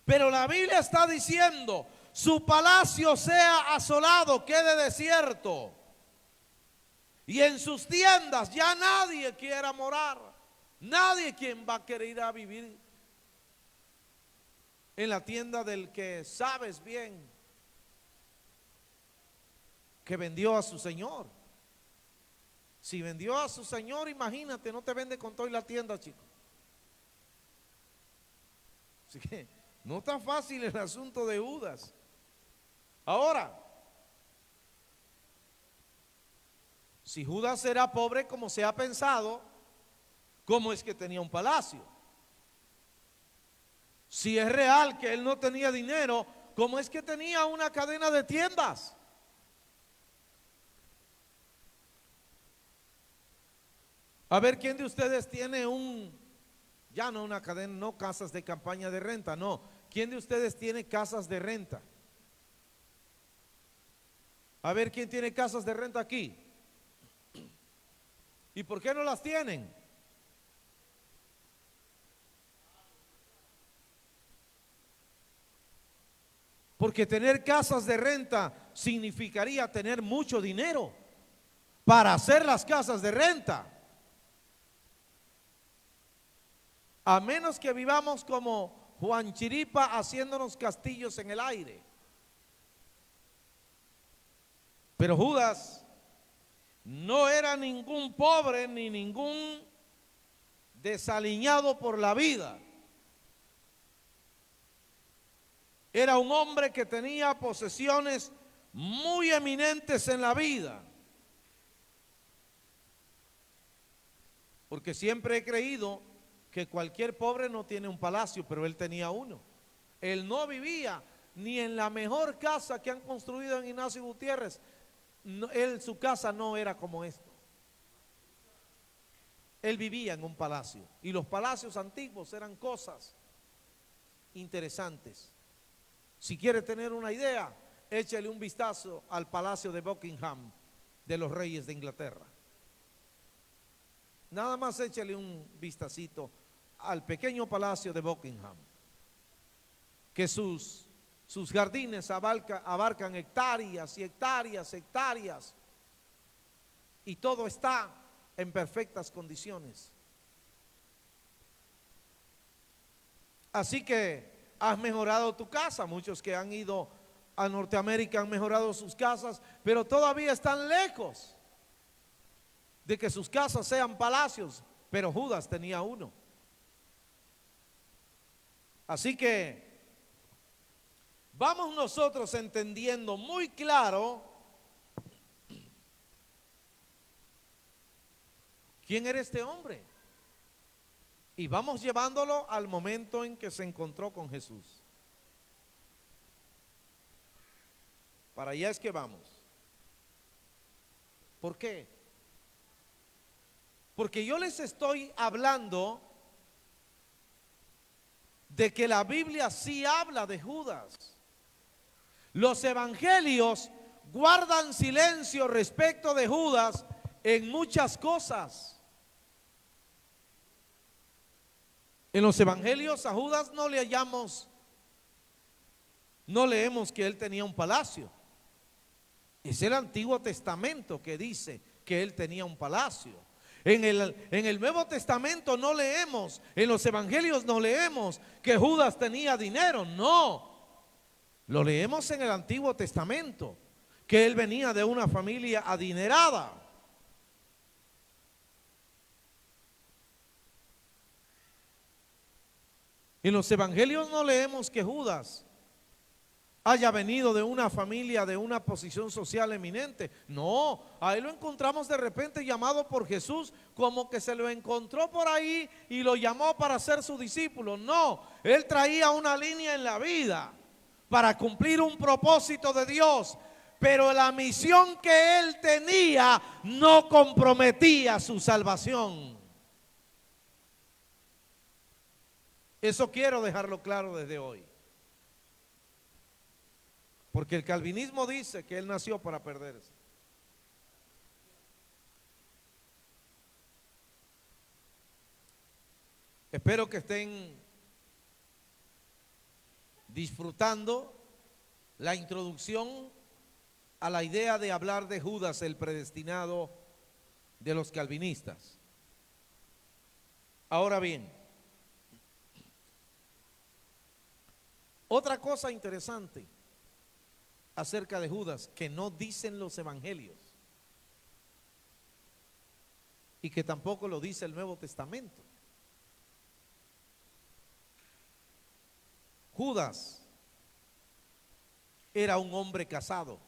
pero la Biblia está diciendo: su palacio sea asolado, quede desierto, y en sus tiendas ya nadie quiera morar. Nadie quien va a querer ir a vivir en la tienda del que sabes bien que vendió a su señor. Si vendió a su señor, imagínate, no te vende con toda la tienda, chico. Así que no está fácil el asunto de Judas. Ahora, si Judas era pobre como se ha pensado, ¿cómo es que tenía un palacio? Si es real que él no tenía dinero, ¿cómo es que tenía una cadena de tiendas? A ver, ¿quién de ustedes tiene ya no una cadena, no casas de campaña de renta, no? ¿Quién de ustedes tiene casas de renta? A ver, ¿quién tiene casas de renta aquí? ¿Y por qué no las tienen? Porque tener casas de renta significaría tener mucho dinero para hacer las casas de renta. A menos que vivamos como Juan Chiripa haciéndonos castillos en el aire. Pero Judas no era ningún pobre ni ningún desaliñado por la vida. Era un hombre que tenía posesiones muy eminentes en la vida. Porque siempre he creído que cualquier pobre no tiene un palacio, pero él tenía uno. Él no vivía ni en la mejor casa que han construido en Ignacio Gutiérrez. No, su casa no era como esto. Él vivía en un palacio, y los palacios antiguos eran cosas interesantes. Si quiere tener una idea, échale un vistazo al palacio de Buckingham de los reyes de Inglaterra. Nada más échale un vistacito al pequeño palacio de Buckingham, que sus jardines abarcan hectáreas y hectáreas, hectáreas, y todo está en perfectas condiciones. Así que has mejorado tu casa. Muchos que han ido a Norteamérica han mejorado sus casas, pero todavía están lejos de que sus casas sean palacios. Pero Judas tenía uno. Así que vamos nosotros entendiendo muy claro quién era este hombre, y vamos llevándolo al momento en que se encontró con Jesús. Para allá es que vamos. ¿Por qué? Porque yo les estoy hablando de que la Biblia sí habla de Judas. Los evangelios guardan silencio respecto de Judas en muchas cosas. En los evangelios a Judas no leemos que él tenía un palacio. Es el Antiguo Testamento que dice que él tenía un palacio. En el Nuevo Testamento no leemos, en los evangelios no leemos que Judas tenía dinero, no. Lo leemos en el Antiguo Testamento, que él venía de una familia adinerada. En los evangelios no leemos que Judas haya venido de una familia de una posición social eminente. No, a él lo encontramos de repente llamado por Jesús, como que se lo encontró por ahí y lo llamó para ser su discípulo. No, él traía una línea en la vida para cumplir un propósito de Dios, pero la misión que él tenía no comprometía su salvación. Eso quiero dejarlo claro desde hoy. Porque el calvinismo dice que él nació para perderse. Espero que estén disfrutando la introducción a la idea de hablar de Judas, el predestinado de los calvinistas. Ahora bien, otra cosa interesante acerca de Judas que no dicen los evangelios y que tampoco lo dice el Nuevo Testamento. Judas era un hombre casado.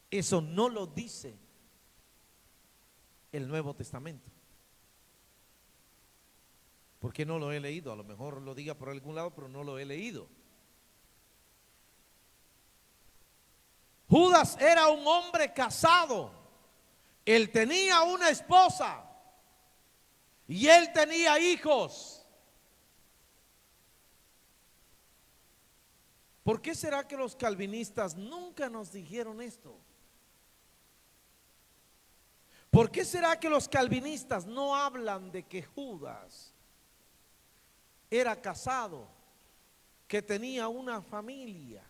Eso no lo dice el Nuevo Testamento. Porque no lo he leído. A lo mejor lo diga por algún lado, pero no lo he leído. Judas era un hombre casado. Él tenía una esposa y él tenía hijos. ¿Por qué será que los calvinistas nunca nos dijeron esto? ¿Por qué será que los calvinistas no hablan de que Judas era casado, que tenía una familia,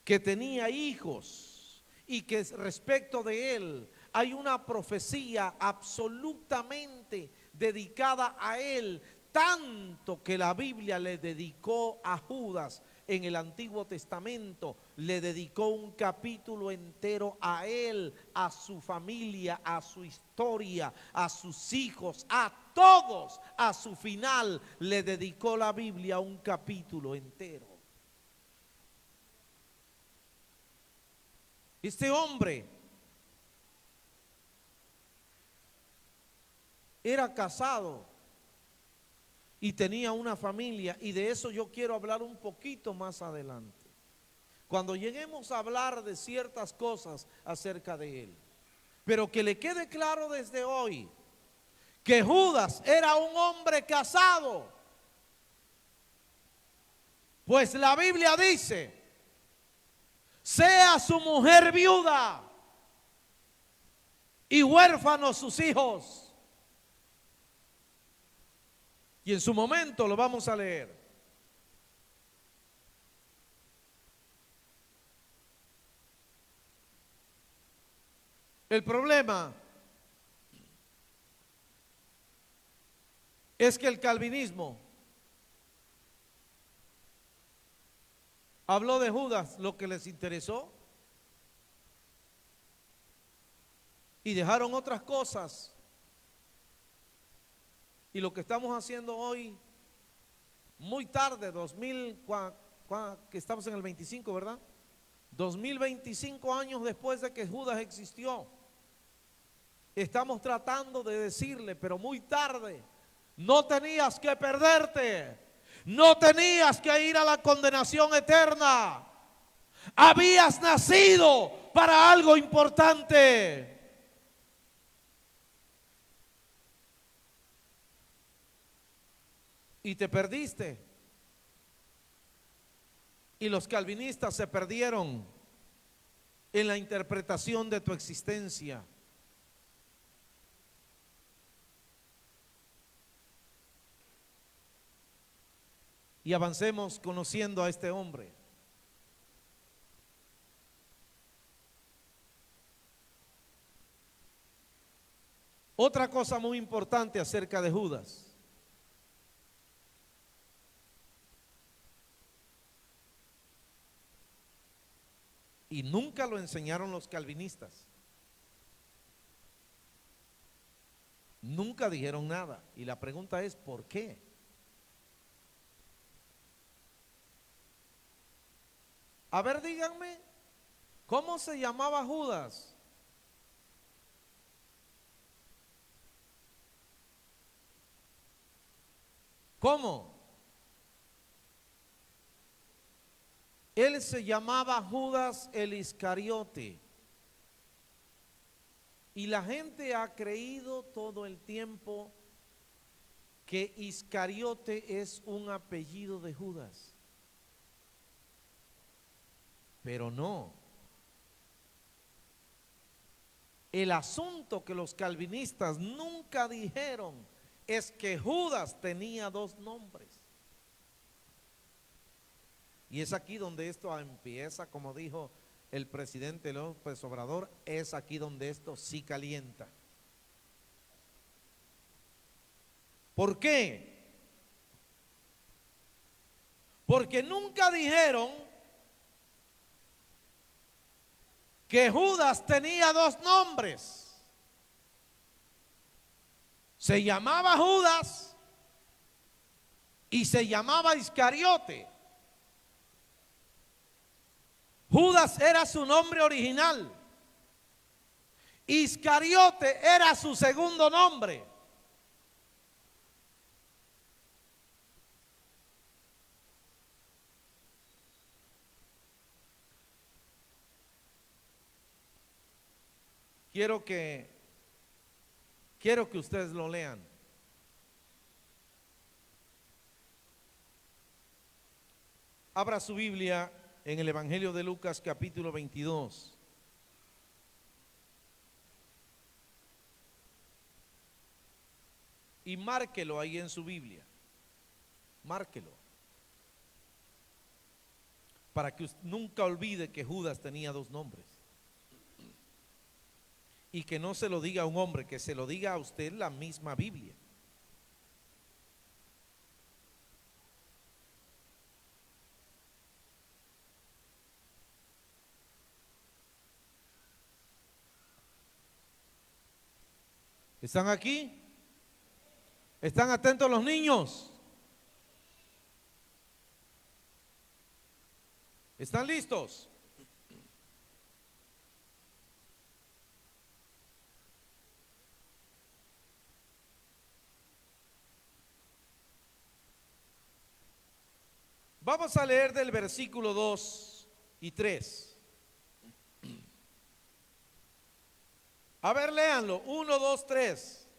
que tenía hijos y que respecto de él hay una profecía absolutamente dedicada a él, tanto que la Biblia le dedicó a Judas? En el Antiguo Testamento le dedicó un capítulo entero a él, a su familia, a su historia, a sus hijos, a todos. A su final le dedicó la Biblia un capítulo entero. Este hombre era casado y tenía una familia, y de eso yo quiero hablar un poquito más adelante, cuando lleguemos a hablar de ciertas cosas acerca de él. Pero que le quede claro desde hoy que Judas era un hombre casado, pues la Biblia dice: sea su mujer viuda y huérfanos sus hijos. Y en su momento lo vamos a leer. El problema es que el calvinismo habló de Judas lo que les interesó y dejaron otras cosas. Y lo que estamos haciendo hoy, muy tarde, que estamos en el 25, ¿verdad? 2025 años después de que Judas existió, estamos tratando de decirle, pero muy tarde: no tenías que perderte, no tenías que ir a la condenación eterna, habías nacido para algo importante. Y te perdiste. Y los calvinistas se perdieron en la interpretación de tu existencia. Y avancemos conociendo a este hombre. Otra cosa muy importante acerca de Judas: y nunca lo enseñaron los calvinistas, nunca dijeron nada. Y la pregunta es: ¿por qué? A ver, díganme, ¿cómo se llamaba Judas? ¿Cómo? Él se llamaba Judas el Iscariote. Y la gente ha creído todo el tiempo que Iscariote es un apellido de Judas. Pero no. El asunto que los calvinistas nunca dijeron es que Judas tenía dos nombres. Y es aquí donde esto empieza, como dijo el presidente López Obrador, es aquí donde esto sí calienta. ¿Por qué? Porque nunca dijeron que Judas tenía dos nombres. Se llamaba Judas y se llamaba Iscariote. Judas era su nombre original. Iscariote era su segundo nombre. Quiero que ustedes lo lean. Abra su Biblia en el Evangelio de Lucas capítulo 22. Y márquelo ahí en su Biblia. Márquelo. Para que usted nunca olvide que Judas tenía dos nombres. Y que no se lo diga a un hombre, que se lo diga a usted la misma Biblia. ¿Están aquí? ¿Están atentos los niños? ¿Están listos? Vamos a leer del versículo 2 y 3. A ver, léanlo. 1, 2, 3.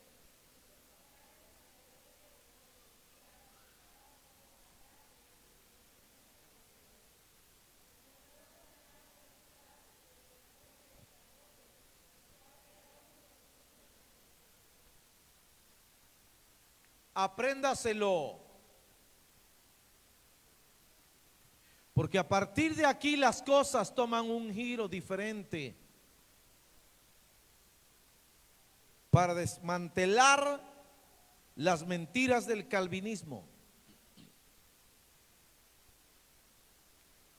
Apréndaselo. Porque a partir de aquí las cosas toman un giro diferente para desmantelar las mentiras del calvinismo.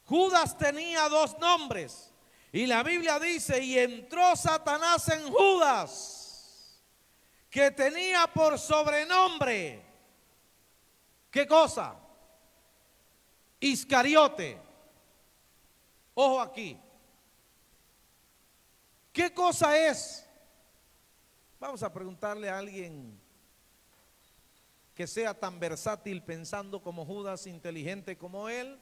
Judas tenía dos nombres y la Biblia dice: y entró Satanás en Judas, que tenía por sobrenombre, ¿qué cosa? Iscariote. Ojo aquí. ¿Qué cosa es? Vamos a preguntarle a alguien que sea tan versátil pensando como Judas, inteligente como él,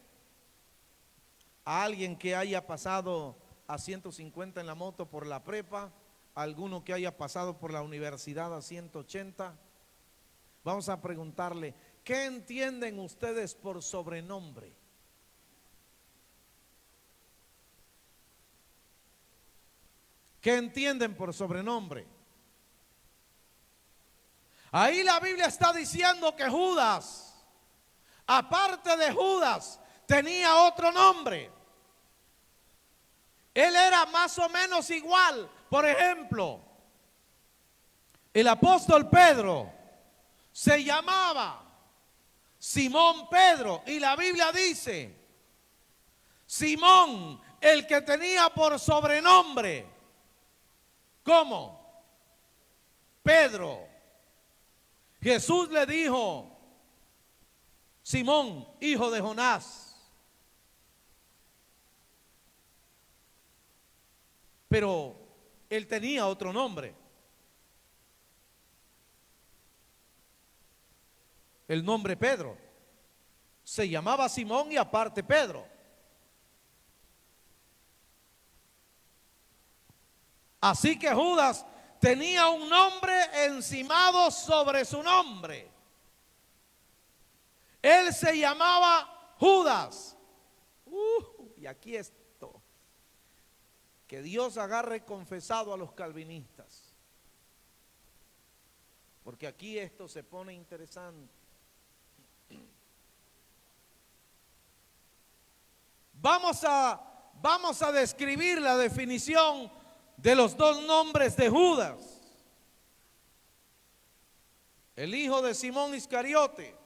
a alguien que haya pasado a 150 en la moto por la prepa, a alguno que haya pasado por la universidad a 180. Vamos a preguntarle, ¿qué entienden ustedes por sobrenombre? ¿Qué entienden por sobrenombre? Ahí la Biblia está diciendo que Judas, aparte de Judas, tenía otro nombre. Él era más o menos igual. Por ejemplo, el apóstol Pedro se llamaba Simón Pedro, y la Biblia dice: Simón, el que tenía por sobrenombre, ¿cómo? Pedro. Jesús le dijo: Simón, hijo de Jonás. Pero él tenía otro nombre. El nombre Pedro. Se llamaba Simón y aparte Pedro. Así que Judas tenía un nombre encimado sobre su nombre. Él se llamaba Judas. Y aquí esto. Que Dios agarre confesado a los calvinistas. Porque aquí esto se pone interesante. Vamos a describir la definición de los dos nombres de Judas. El hijo de Simón Iscariote.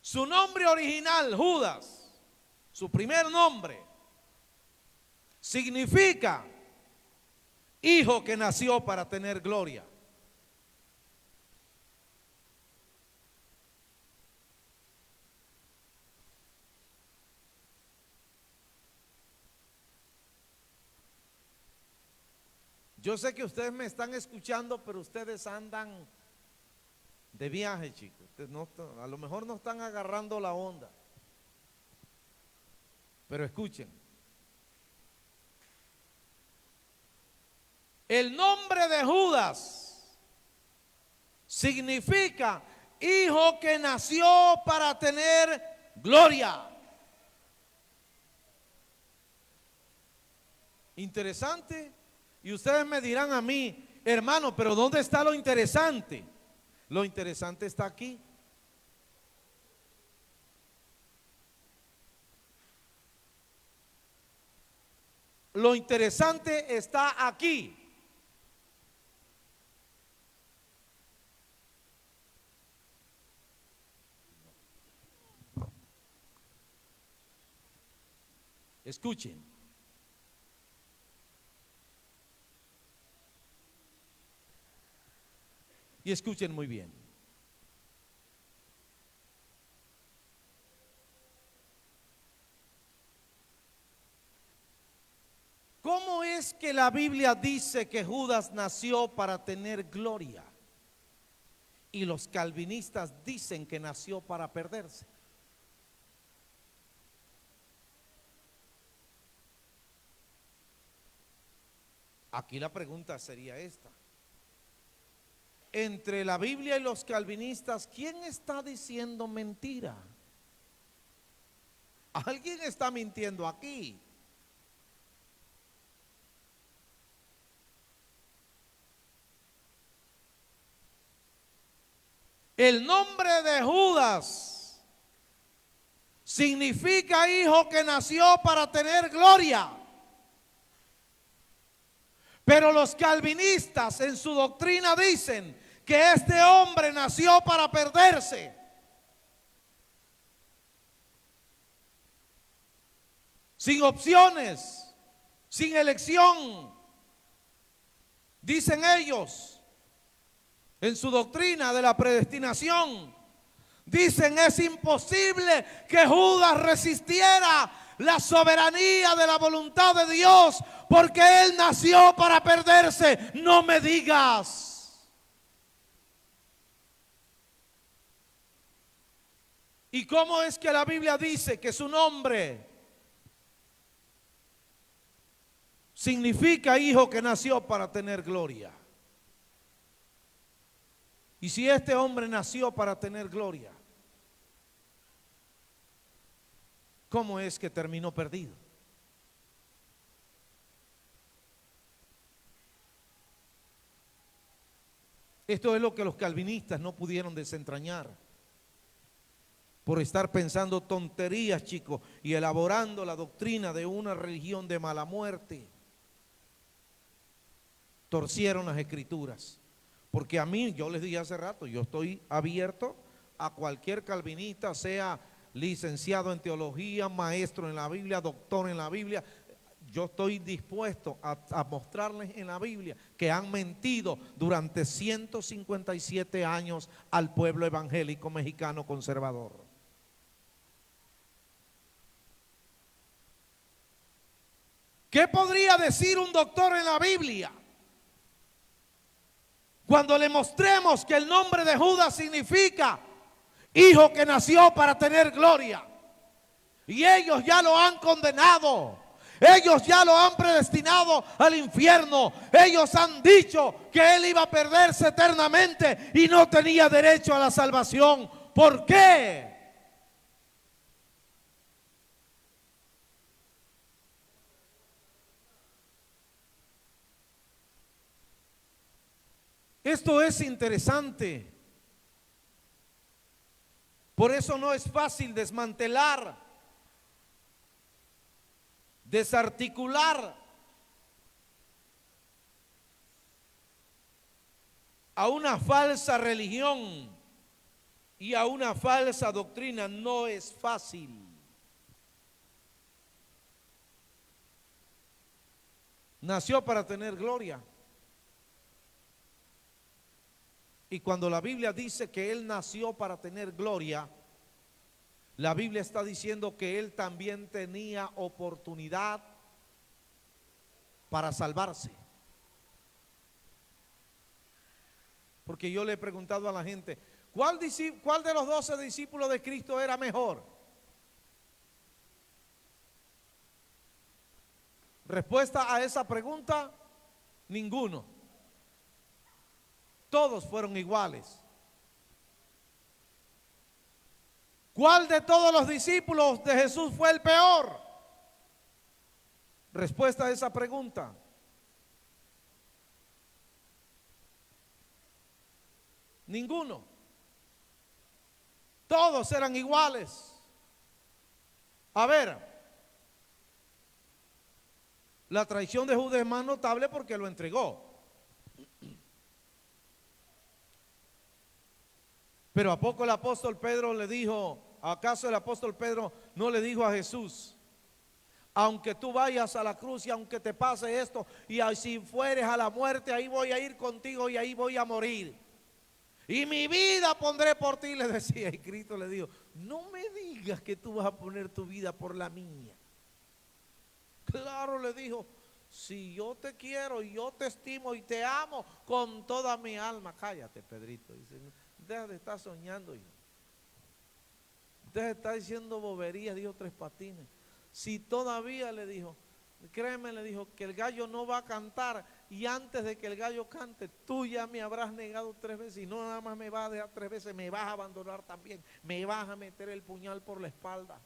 Su nombre original, Judas, su primer nombre, significa hijo que nació para tener gloria. Yo sé que ustedes me están escuchando, pero ustedes andan de viaje, chicos. Ustedes no, a lo mejor no están agarrando la onda. Pero escuchen. El nombre de Judas significa hijo que nació para tener gloria. Interesante. Y ustedes me dirán a mí, hermano, pero ¿dónde está lo interesante? Lo interesante está aquí. Lo interesante está aquí. Escuchen. Y escuchen muy bien. ¿Cómo es que la Biblia dice que Judas nació para tener gloria? Y los calvinistas dicen que nació para perderse. Aquí la pregunta sería esta. Entre la Biblia y los calvinistas, ¿quién está diciendo mentira? Alguien está mintiendo aquí. El nombre de Judas significa hijo que nació para tener gloria. Pero los calvinistas en su doctrina dicen que este hombre nació para perderse. Sin opciones, sin elección. Dicen ellos, en su doctrina de la predestinación, dicen es imposible que Judas resistiera la soberanía de la voluntad de Dios, porque él nació para perderse. No me digas. ¿Y cómo es que la Biblia dice que su nombre significa hijo que nació para tener gloria? Y si este hombre nació para tener gloria, ¿cómo es que terminó perdido? Esto es lo que los calvinistas no pudieron desentrañar. Por estar pensando tonterías, chicos, y elaborando la doctrina de una religión de mala muerte. Torcieron las escrituras. Porque a mí, yo les dije hace rato, yo estoy abierto a cualquier calvinista, sea licenciado en teología, maestro en la Biblia, doctor en la Biblia. Yo estoy dispuesto a mostrarles en la Biblia que han mentido durante 157 años al pueblo evangélico mexicano conservador. ¿Qué podría decir un doctor en la Biblia cuando le mostremos que el nombre de Judas significa hijo que nació para tener gloria? Y ellos ya lo han condenado. Ellos ya lo han predestinado al infierno. Ellos han dicho que él iba a perderse eternamente y no tenía derecho a la salvación. ¿Por qué? Esto es interesante. Por eso no es fácil desmantelar, desarticular a una falsa religión y a una falsa doctrina. No es fácil. Nació para tener gloria. Y cuando la Biblia dice que él nació para tener gloria, la Biblia está diciendo que él también tenía oportunidad para salvarse. Porque yo le he preguntado a la gente, ¿cuál de los 12 discípulos de Cristo era mejor? Respuesta a esa pregunta, ninguno. Todos fueron iguales. ¿Cuál de todos los discípulos de Jesús fue el peor? Respuesta a esa pregunta, ninguno. Todos eran iguales. A ver, la traición de Judas es más notable porque lo entregó. Pero ¿a poco el apóstol Pedro le dijo, acaso el apóstol Pedro no le dijo a Jesús, aunque tú vayas a la cruz y aunque te pase esto, y si fueres a la muerte, ahí voy a ir contigo y ahí voy a morir? Y mi vida pondré por ti, le decía. Y Cristo le dijo, no me digas que tú vas a poner tu vida por la mía. Claro, le dijo, si yo te quiero y yo te estimo y te amo con toda mi alma. Cállate, Pedrito, dice, deja de estar soñando, hijo. Deja de estar diciendo boberías, dijo Tres Patines. Si todavía, le dijo, créeme, le dijo, que el gallo no va a cantar, y antes de que el gallo cante, tú ya me habrás negado 3 veces, y no nada más me vas a dejar 3 veces, me vas a abandonar también, me vas a meter el puñal por la espalda.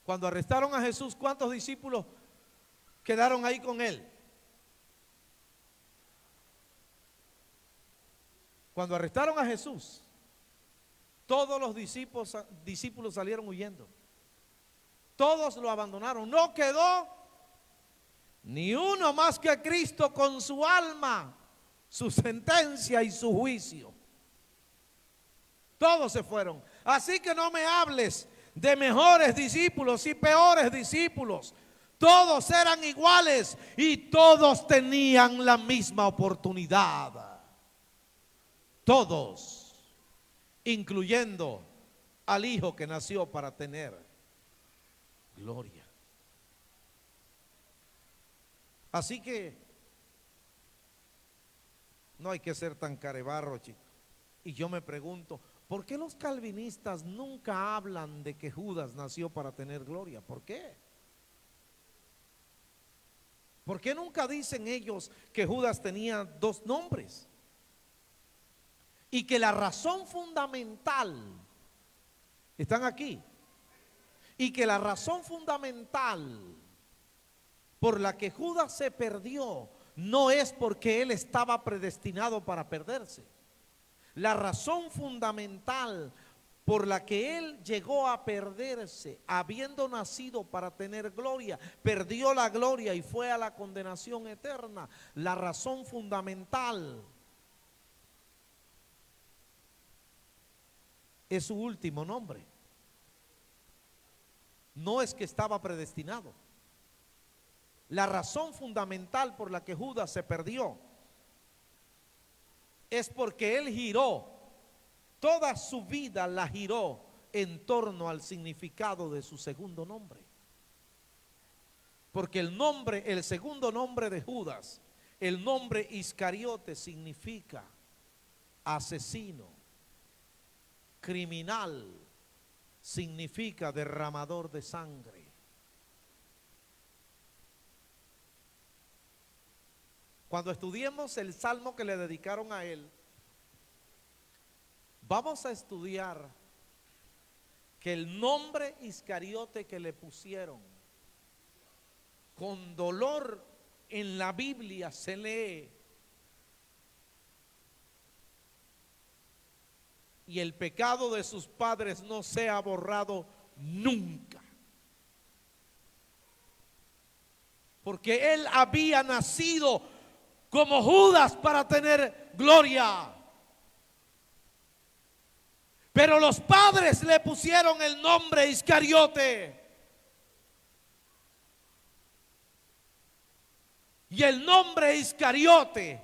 Cuando arrestaron a Jesús, ¿cuántos discípulos quedaron ahí con él? Cuando arrestaron a Jesús, todos los discípulos salieron huyendo. Todos lo abandonaron. No quedó ni uno más que Cristo con su alma, su sentencia y su juicio. Todos se fueron. Así que no me hables de mejores discípulos y peores discípulos. Todos eran iguales y todos tenían la misma oportunidad. Todos, incluyendo al Hijo que nació para tener gloria. Así que no hay que ser tan carebarro, chicos. Y yo me pregunto, ¿por qué los calvinistas nunca hablan de que Judas nació para tener gloria? ¿Por qué? ¿Por qué nunca dicen ellos que Judas tenía 2 nombres? Y que la razón fundamental, están aquí, y que la razón fundamental por la que Judas se perdió no es porque él estaba predestinado para perderse. La razón fundamental por la que él llegó a perderse, habiendo nacido para tener gloria, perdió la gloria y fue a la condenación eterna. La razón fundamental es su último nombre. No es que estaba predestinado. La razón fundamental por la que Judas se perdió es porque él giró, toda su vida la giró en torno al significado de su segundo nombre. Porque el segundo nombre de Judas, el nombre Iscariote, significa asesino, criminal, significa derramador de sangre. Cuando estudiemos el salmo que le dedicaron a él, vamos a estudiar que el nombre Iscariote que le pusieron, con dolor en la Biblia se lee, y el pecado de sus padres no sea borrado nunca. Porque él había nacido como Judas para tener gloria. Pero los padres le pusieron el nombre Iscariote. Y el nombre Iscariote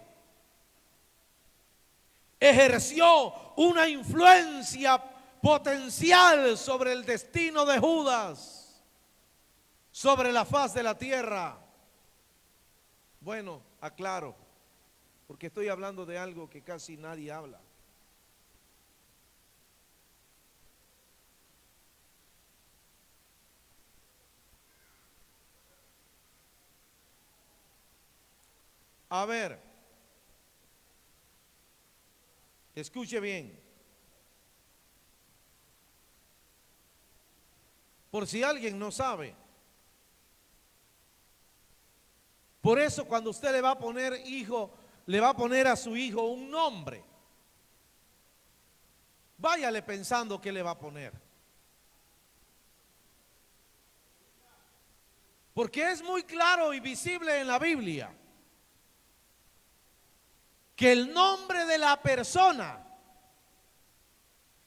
ejerció una influencia potencial sobre el destino de Judas, sobre la faz de la tierra. Bueno, aclaro, porque estoy hablando de algo que casi nadie habla. A ver, escuche bien. Por si alguien no sabe. Por eso cuando usted le va a poner hijo, le va a poner a su hijo un nombre, váyale pensando qué le va a poner. Porque es muy claro y visible en la Biblia que el nombre de la persona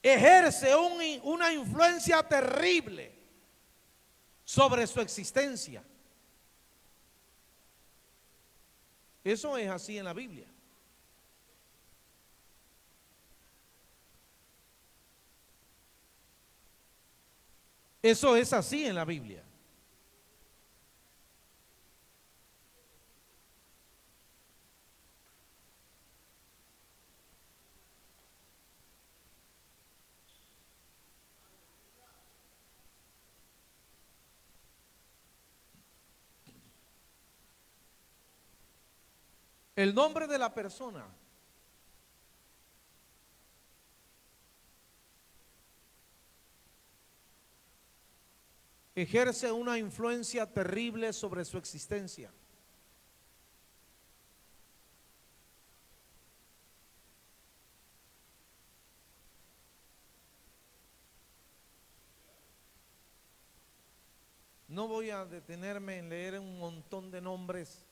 ejerce una influencia terrible sobre su existencia. Eso es así en la Biblia. Eso es así en la Biblia. El nombre de la persona ejerce una influencia terrible sobre su existencia. No voy a detenerme en leer un montón de nombres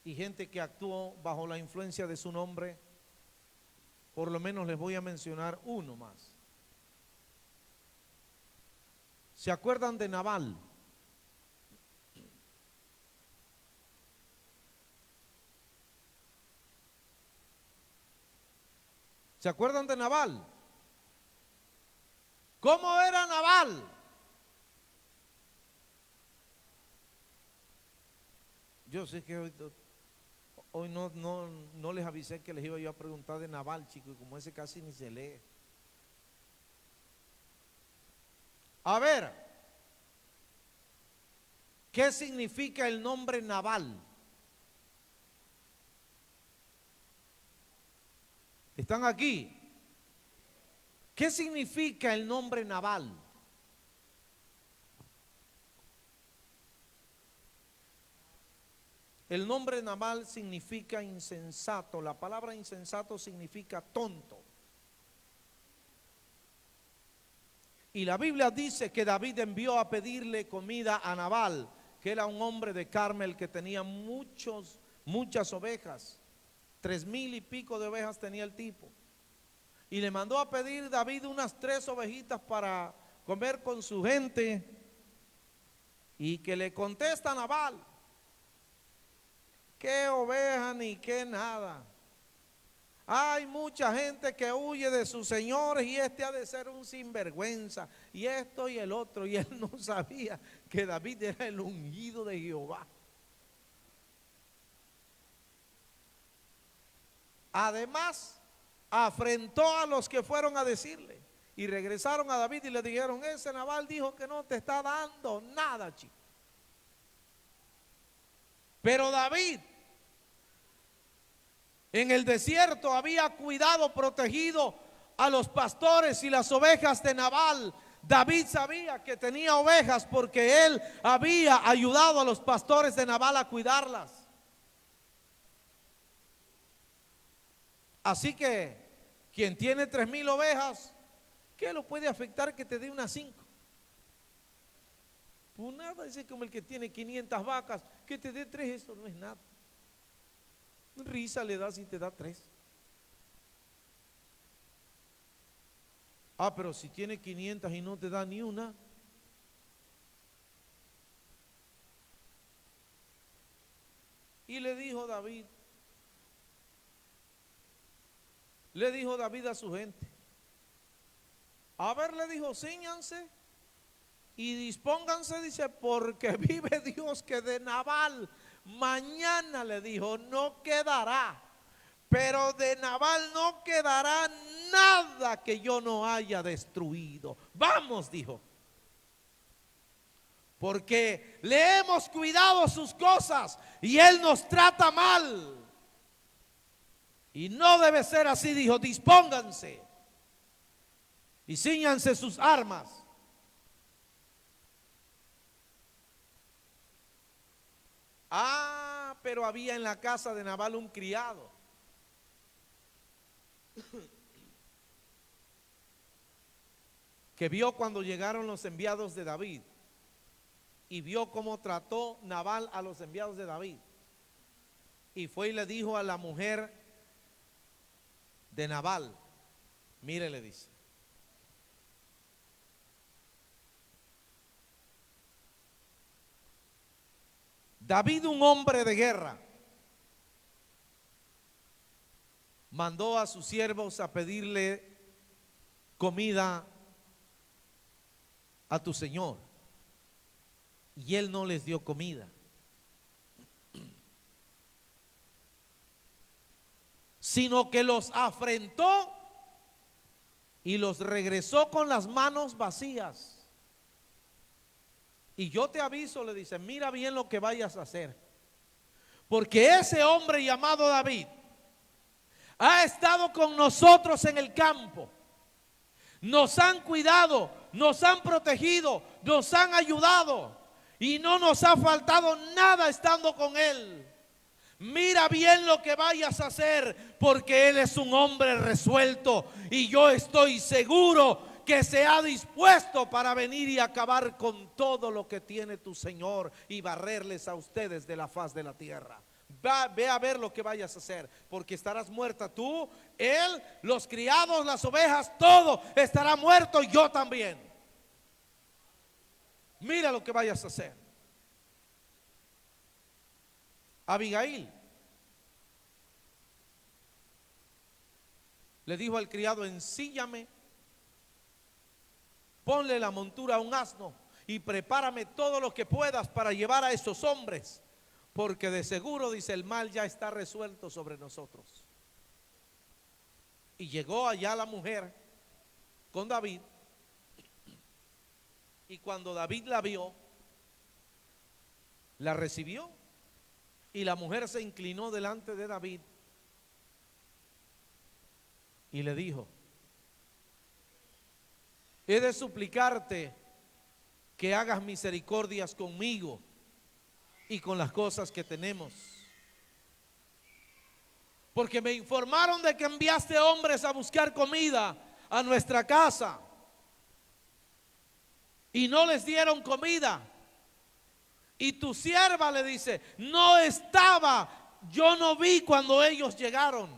y gente que actuó bajo la influencia de su nombre. Por lo menos les voy a mencionar uno más. ¿Se acuerdan de Nabal? ¿Se acuerdan de Nabal? ¿Cómo era Nabal? Yo sé que hoy no les avisé que les iba yo a preguntar de Nabal, chicos, y como ese casi ni se lee. A ver, ¿qué significa el nombre Nabal? ¿Están aquí? ¿Qué significa el nombre Nabal? El nombre Nabal significa insensato. La palabra insensato significa tonto. Y la Biblia dice que David envió a pedirle comida a Nabal, que era un hombre de Carmel que tenía muchas ovejas. 3,000 y pico de ovejas tenía el tipo. Y le mandó a pedir David unas 3 ovejitas para comer con su gente. Y que le contesta a Nabal: qué oveja ni qué nada. Hay mucha gente que huye de sus señores y este ha de ser un sinvergüenza. Y esto y el otro. Y él no sabía que David era el ungido de Jehová. Además, afrentó a los que fueron a decirle. Y regresaron a David y le dijeron: ese Nabal dijo que no te está dando nada, chico. Pero David en el desierto había cuidado, protegido a los pastores y las ovejas de Nabal. David sabía que tenía ovejas porque él había ayudado a los pastores de Nabal a cuidarlas. Así que quien tiene 3,000 ovejas, ¿qué lo puede afectar que te dé unas 5? Pues nada, dice, como el que tiene 500 vacas, que te dé 3, eso no es nada. Risa le da si te da 3. Ah, pero si tiene 500 y no te da ni una. Y le dijo David a su gente: a ver, le dijo, cíñanse y dispónganse, dice, porque vive Dios que de Nabal mañana, le dijo, no quedará, pero de Nabal no quedará nada que yo no haya destruido. Vamos, dijo, porque le hemos cuidado sus cosas y él nos trata mal. Y no debe ser así, dijo, dispónganse y cíñanse sus armas. Ah, pero había en la casa de Nabal un criado que vio cuando llegaron los enviados de David y vio cómo trató Nabal a los enviados de David. Y fue y le dijo a la mujer de Nabal: mire, le dice, David, un hombre de guerra, mandó a sus siervos a pedirle comida a tu señor, y él no les dio comida, sino que los afrentó y los regresó con las manos vacías. Y yo te aviso, le dice, mira bien lo que vayas a hacer, porque ese hombre llamado David ha estado con nosotros en el campo, nos han cuidado, nos han protegido, nos han ayudado y no nos ha faltado nada estando con él. Mira bien lo que vayas a hacer, porque él es un hombre resuelto y yo estoy seguro que se ha dispuesto para venir y acabar con todo lo que tiene tu Señor y barrerles a ustedes de la faz de la tierra. Ve a ver lo que vayas a hacer, porque estarás muerta tú, él, los criados, las ovejas, todo estará muerto, yo también. Mira lo que vayas a hacer. Abigail le dijo al criado: ensíllame, ponle la montura a un asno y prepárame todo lo que puedas para llevar a esos hombres, porque de seguro, dice, el mal ya está resuelto sobre nosotros. Y llegó allá la mujer con David, y cuando David la vio, la recibió, y la mujer se inclinó delante de David y le dijo: he de suplicarte que hagas misericordias conmigo y con las cosas que tenemos, porque me informaron de que enviaste hombres a buscar comida a nuestra casa y no les dieron comida. Y tu sierva, le dice, no estaba, yo no vi cuando ellos llegaron.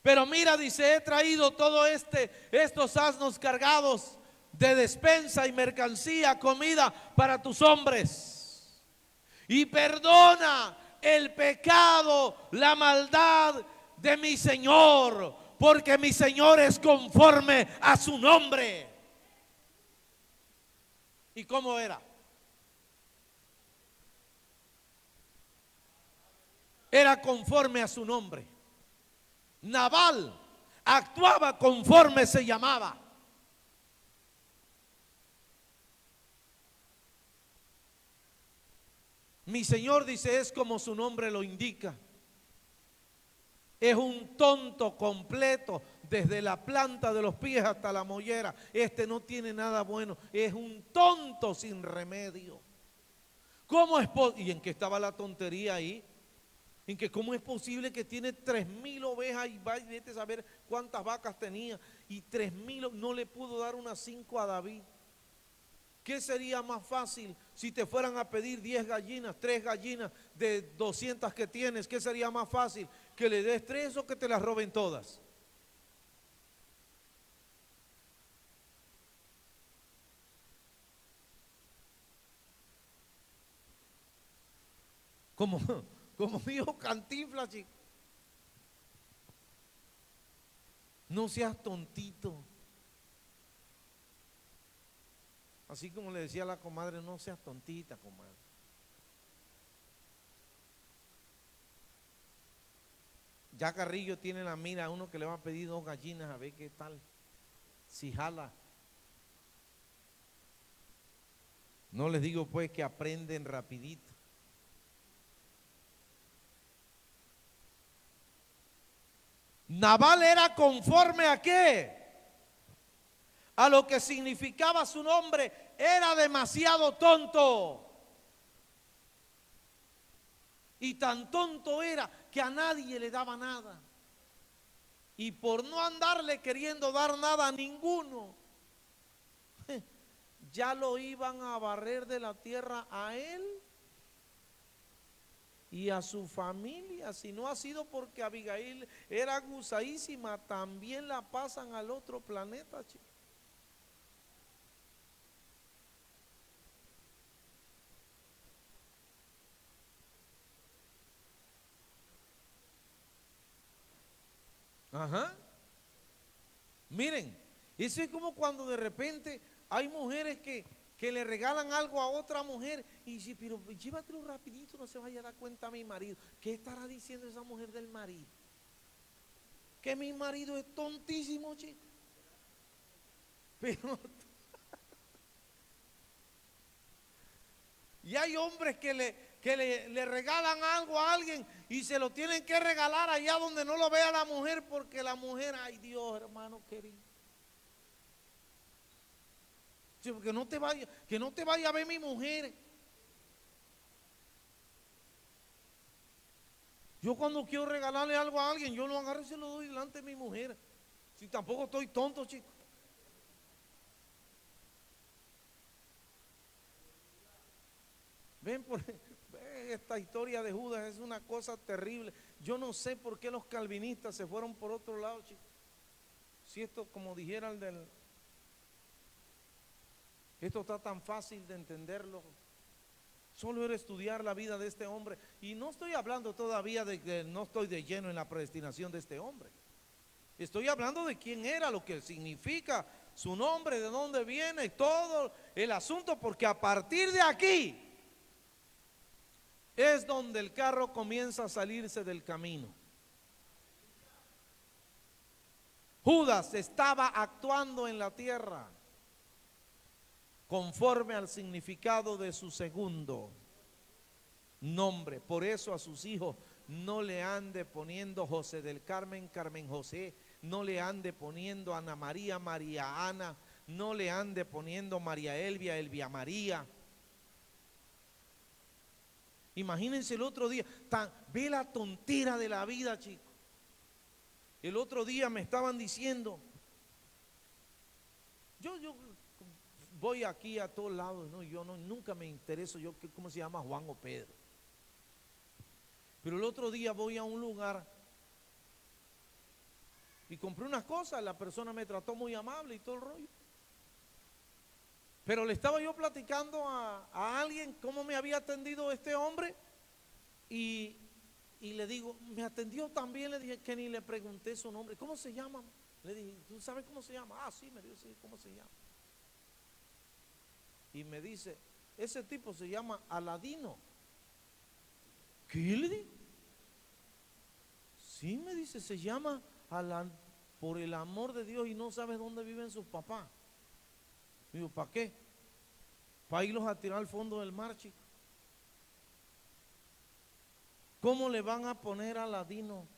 Pero mira, dice, he traído todo estos asnos cargados de despensa y mercancía, comida para tus hombres. Y perdona el pecado, la maldad de mi Señor, porque mi Señor es conforme a su nombre. ¿Y cómo era? Era conforme a su nombre. Nabal actuaba conforme se llamaba. Mi Señor dice, es como su nombre lo indica. Es un tonto completo, desde la planta de los pies hasta la mollera. Este no tiene nada bueno, es un tonto sin remedio. ¿Cómo es posible? ¿Y en qué estaba la tontería ahí? En que cómo es posible que tiene 3,000 ovejas y vete a saber cuántas vacas tenía, y 3,000 no le pudo dar unas 5 a David. ¿Qué sería más fácil si te fueran a pedir 10 gallinas, 3 gallinas de 200 que tienes? ¿Qué sería más fácil? ¿Que le des 3 o que te las roben todas? Como, como dijo Cantinflas, chico. No seas tontito. Así como le decía a la comadre, no seas tontita, comadre. Ya Carrillo tiene la mira a uno que le va a pedir 2 gallinas a ver qué tal, si jala. No les digo pues que aprenden rapidito. Nabal era conforme a qué? A lo que significaba su nombre. Era demasiado tonto. Y tan tonto era que a nadie le daba nada. Y por no andarle queriendo dar nada a ninguno, ya lo iban a barrer de la tierra a él y a su familia. Si no ha sido porque Abigail era gusaísima, también la pasan al otro planeta, chicos. Ajá. Miren, eso es como cuando de repente hay mujeres que le regalan algo a otra mujer y dice, pero llévatelo rapidito, no se vaya a dar cuenta a mi marido. ¿Qué estará diciendo esa mujer del marido? Que mi marido es tontísimo, chico. Pero y hay hombres que le regalan algo a alguien y se lo tienen que regalar allá donde no lo vea la mujer, porque la mujer, ay Dios, hermano querido. Sí, porque que no te vaya a ver mi mujer. Yo cuando quiero regalarle algo a alguien, yo lo agarro y se lo doy delante de mi mujer. Si tampoco estoy tonto, chico. Ven, esta historia de Judas es una cosa terrible. Yo no sé por qué los calvinistas se fueron por otro lado, chicos. Si esto, como dijera el del... Esto está tan fácil de entenderlo. Solo era estudiar la vida de este hombre. Y no estoy hablando todavía de que no estoy de lleno en la predestinación de este hombre. Estoy hablando de quién era, lo que significa su nombre, de dónde viene, todo el asunto, porque a partir de aquí es donde el carro comienza a salirse del camino. Judas estaba actuando en la tierra conforme al significado de su segundo nombre. Por eso a sus hijos no le ande poniendo José del Carmen, Carmen José, no le ande poniendo Ana María, María Ana, no le ande poniendo María Elvia, Elvia María. Imagínense el otro día, ve la tontera de la vida, chicos. El otro día me estaban diciendo, yo voy aquí a todos lados, ¿no? Yo nunca me intereso, ¿cómo se llama? Juan o Pedro. Pero el otro día voy a un lugar y compré unas cosas, la persona me trató muy amable y todo el rollo. Pero le estaba yo platicando a alguien cómo me había atendido este hombre y le digo, me atendió también, le dije que ni le pregunté su nombre. ¿Cómo se llama? Le dije, ¿tú sabes cómo se llama? Ah, sí, me dijo, sí, ¿cómo se llama? Y me dice, ese tipo se llama Aladino. ¿Qué le dije? Sí, me dice, se llama Aladino, por el amor de Dios, y no sabes dónde viven sus papás. Digo, ¿para qué? Para irlos a tirar al fondo del mar, chico. ¿Cómo le van a poner a Aladino?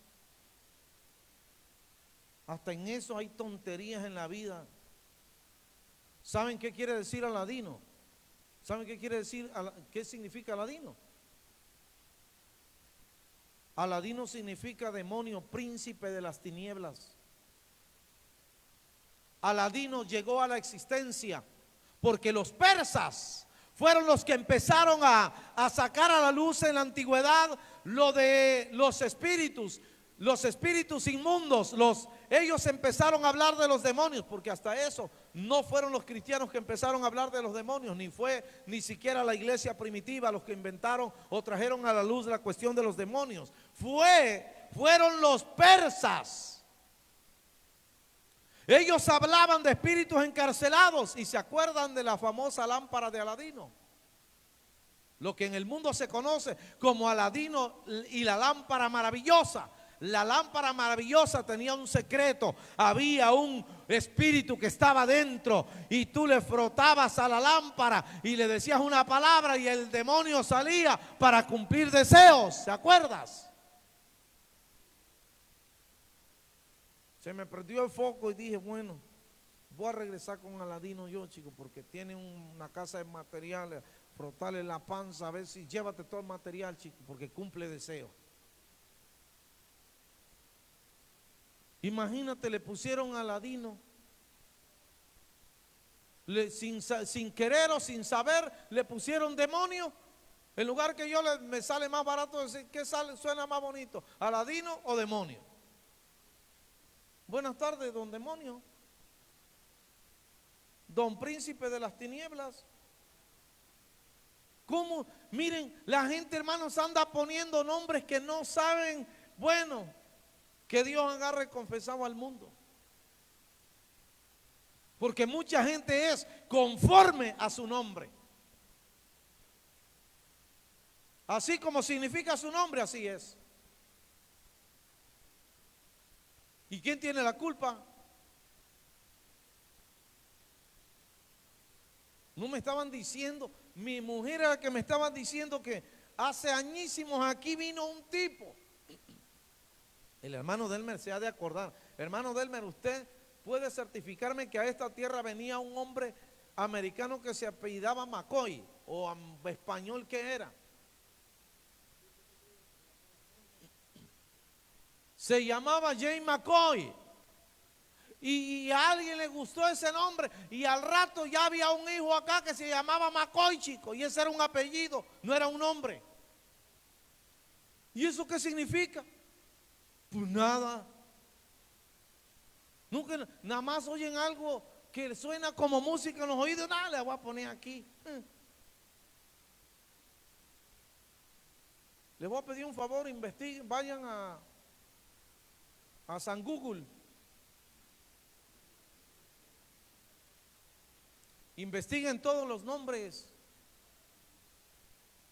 Hasta en eso hay tonterías en la vida. ¿Saben qué quiere decir Aladino? ¿Saben qué quiere decir, qué significa Aladino? Aladino significa demonio, príncipe de las tinieblas. Aladino llegó a la existencia porque los persas fueron los que empezaron a sacar a la luz en la antigüedad lo de los espíritus inmundos. Ellos empezaron a hablar de los demonios, porque hasta eso no fueron los cristianos que empezaron a hablar de los demonios, ni fue ni siquiera la iglesia primitiva los que inventaron o trajeron a la luz la cuestión de los demonios. Fueron los persas. Ellos hablaban de espíritus encarcelados y se acuerdan de la famosa lámpara de Aladino, lo que en el mundo se conoce como Aladino y la lámpara maravillosa. La lámpara maravillosa tenía un secreto, había un espíritu que estaba dentro y tú le frotabas a la lámpara y le decías una palabra y el demonio salía para cumplir deseos. ¿Te acuerdas? Se me perdió el foco y dije, bueno, voy a regresar con Aladino yo, chico, porque tiene una casa de materiales, frotarle la panza, a ver si llévate todo el material, chico, porque cumple deseos. Imagínate, le pusieron a Aladino, sin querer o sin saber, le pusieron demonio. En lugar que me sale más barato decir, ¿qué suena más bonito? ¿Aladino o demonio? Buenas tardes, don demonio. Don príncipe de las tinieblas. ¿Cómo? Miren, la gente, hermanos, anda poniendo nombres que no saben. Bueno, que Dios agarre confesado al mundo. Porque mucha gente es conforme a su nombre. Así como significa su nombre, así es. ¿Y quién tiene la culpa? No me estaban diciendo, mi mujer era la que me estaba diciendo que hace añísimos aquí vino un tipo. El hermano Delmer se ha de acordar. Hermano Delmer, usted puede certificarme que a esta tierra venía un hombre americano que se apellidaba McCoy, o español que era. Se llamaba James McCoy. Y a alguien le gustó ese nombre. Y al rato ya había un hijo acá que se llamaba McCoy, chico. Y ese era un apellido, no era un nombre. ¿Y eso qué significa? Pues nada. Nunca, nada más oyen algo que suena como música en los oídos. Nada, le voy a poner aquí. Les voy a pedir un favor, investiguen, vayan a San Google. Investiguen todos los nombres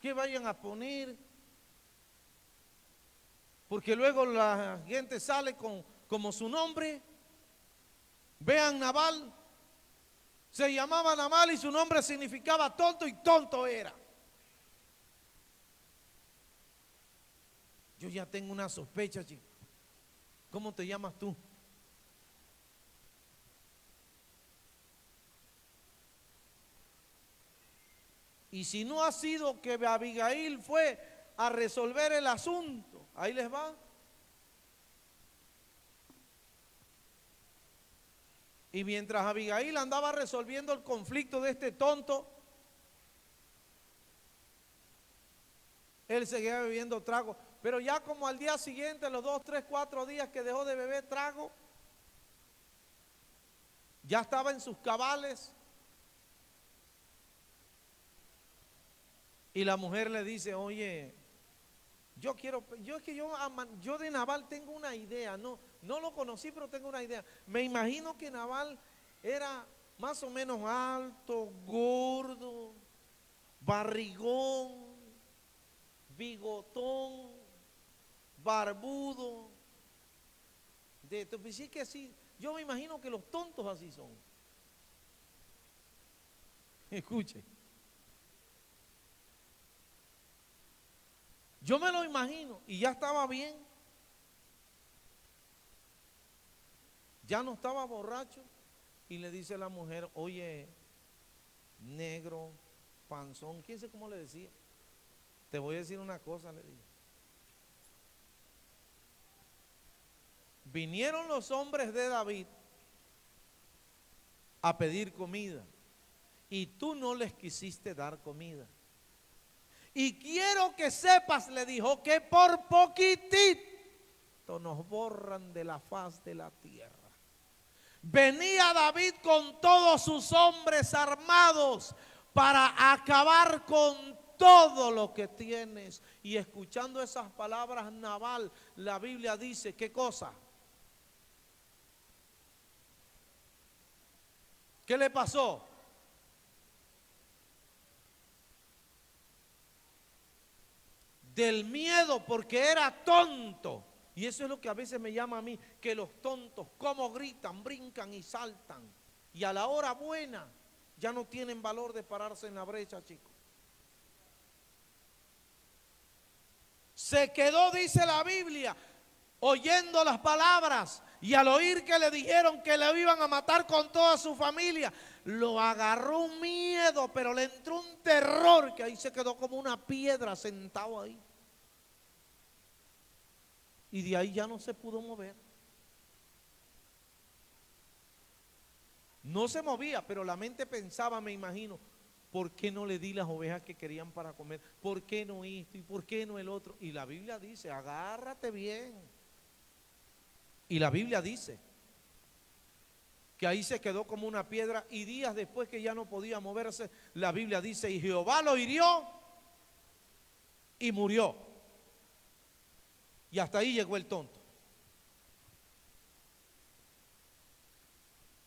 que vayan a poner, porque luego la gente sale como su nombre. Vean Nabal, se llamaba Nabal y su nombre significaba tonto, y tonto era. Yo ya tengo una sospecha, chico. ¿Cómo te llamas tú? Y si no ha sido que Abigail fue a resolver el asunto, ahí les va. Y mientras Abigail andaba resolviendo el conflicto de este tonto, él seguía bebiendo trago. Pero ya como al día siguiente, los 2, 3, 4 días que dejó de beber trago, ya estaba en sus cabales. Y la mujer le dice, oye, yo de Nabal tengo una idea, no lo conocí, pero tengo una idea. Me imagino que Nabal era más o menos alto, gordo, barrigón, bigotón, barbudo. Pues sí que así, yo me imagino que los tontos así son. Escuche. Yo me lo imagino y ya estaba bien. Ya no estaba borracho. Y le dice la mujer, oye, negro, panzón, quién sé cómo le decía. Te voy a decir una cosa, le dijo. Vinieron los hombres de David a pedir comida y tú no les quisiste dar comida. Y quiero que sepas, le dijo, que por poquitito nos borran de la faz de la tierra. Venía David con todos sus hombres armados para acabar con todo lo que tienes. Y escuchando esas palabras, Nabal, la Biblia dice, ¿qué cosa? ¿Qué le pasó? Del miedo, porque era tonto. Y eso es lo que a veces me llama a mí, que los tontos, como gritan, brincan y saltan. Y a la hora buena, ya no tienen valor de pararse en la brecha, chicos. Se quedó, dice la Biblia, oyendo las palabras, y al oír que le dijeron que le iban a matar con toda su familia, lo agarró un miedo, pero le entró un terror, que ahí se quedó como una piedra sentado ahí. Y de ahí ya no se pudo mover. No se movía, pero la mente pensaba, me imagino, ¿por qué no le di las ovejas que querían para comer? ¿Por qué no esto? ¿Y por qué no el otro? Y la Biblia dice, agárrate bien. Y la Biblia dice que ahí se quedó como una piedra, y días después que ya no podía moverse, la Biblia dice, y Jehová lo hirió y murió. Y hasta ahí llegó el tonto.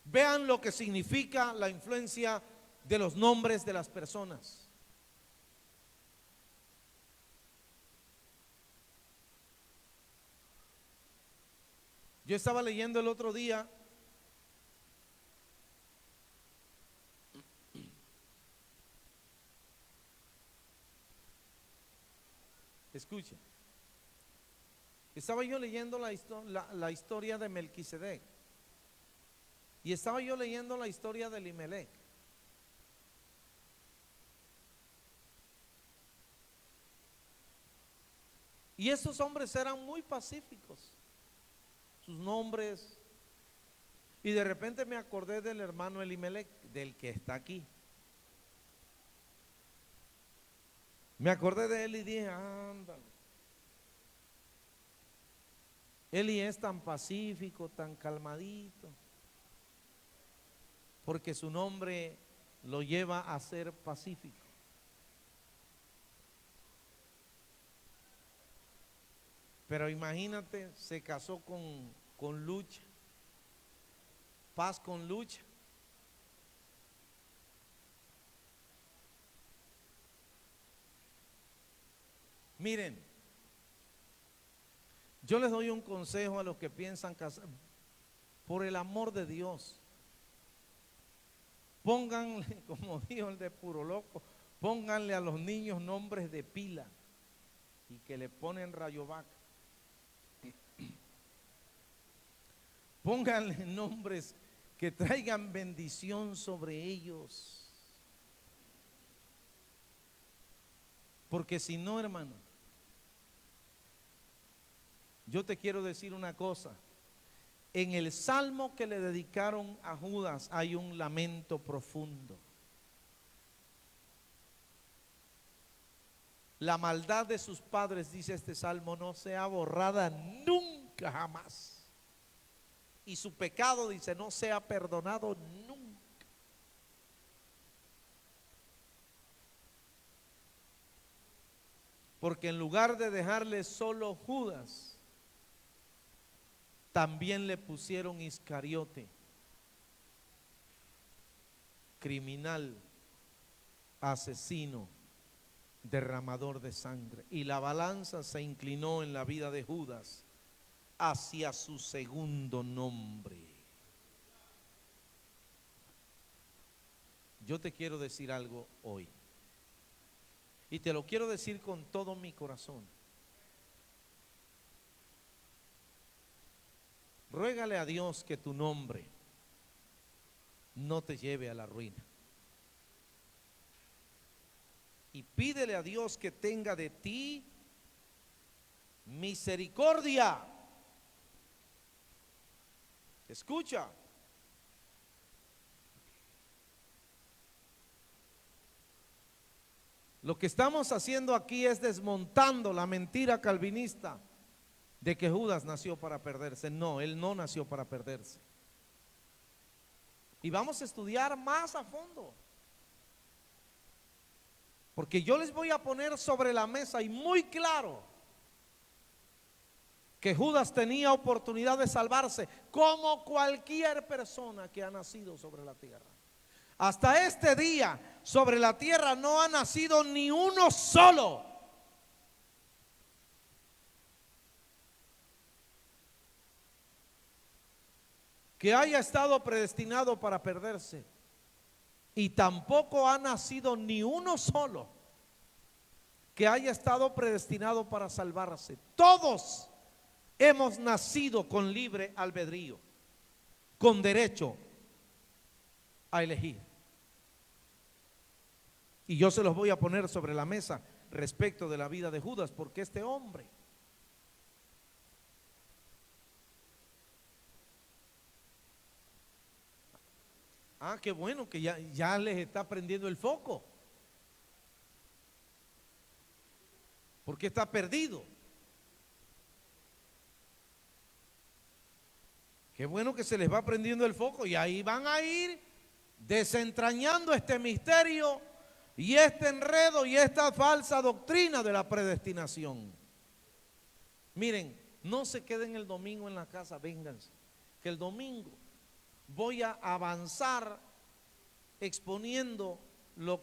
Vean lo que significa la influencia de los nombres de las personas. Yo estaba leyendo el otro día escuchen, estaba yo leyendo la historia de Melquisedec, y estaba yo leyendo la historia de Elimelec. Y estos hombres eran muy pacíficos, sus nombres. Y de repente me acordé del hermano Elimelec, del que está aquí. Me acordé de él y dije, ándale. Eli es tan pacífico, tan calmadito, porque su nombre lo lleva a ser pacífico. Pero imagínate, se casó con lucha, paz con lucha. Miren, yo les doy un consejo a los que piensan casar, por el amor de Dios, pónganle, como dijo el de Puro Loco, pónganle a los niños nombres de pila y que le ponen Rayovac. Pónganle nombres que traigan bendición sobre ellos. Porque si no, hermano, yo te quiero decir una cosa. En el salmo que le dedicaron a Judas hay un lamento profundo. La maldad de sus padres, dice este salmo, no sea borrada nunca jamás. Y su pecado, dice, no sea perdonado nunca. Porque en lugar de dejarle solo Judas, también le pusieron Iscariote, criminal, asesino, derramador de sangre. Y la balanza se inclinó en la vida de Judas hacia su segundo nombre. Yo te quiero decir algo hoy, y te lo quiero decir con todo mi corazón. Ruégale a Dios que tu nombre no te lleve a la ruina. Y pídele a Dios que tenga de ti misericordia. Escucha. Lo que estamos haciendo aquí es desmontando la mentira calvinista de que Judas nació para perderse. No, él no nació para perderse. Y vamos a estudiar más a fondo, porque yo les voy a poner sobre la mesa y muy claro que Judas tenía oportunidad de salvarse como cualquier persona que ha nacido sobre la tierra. Hasta este día sobre la tierra no ha nacido ni uno solo que haya estado predestinado para perderse, y tampoco ha nacido ni uno solo que haya estado predestinado para salvarse. Todos hemos nacido con libre albedrío, con derecho a elegir. Y yo se los voy a poner sobre la mesa respecto de la vida de Judas, porque este hombre qué bueno que ya les está prendiendo el foco, porque está perdido. Qué bueno que se les va prendiendo el foco, y ahí van a ir desentrañando este misterio y este enredo y esta falsa doctrina de la predestinación. Miren, no se queden el domingo en la casa, vénganse, que el domingo voy a avanzar exponiendo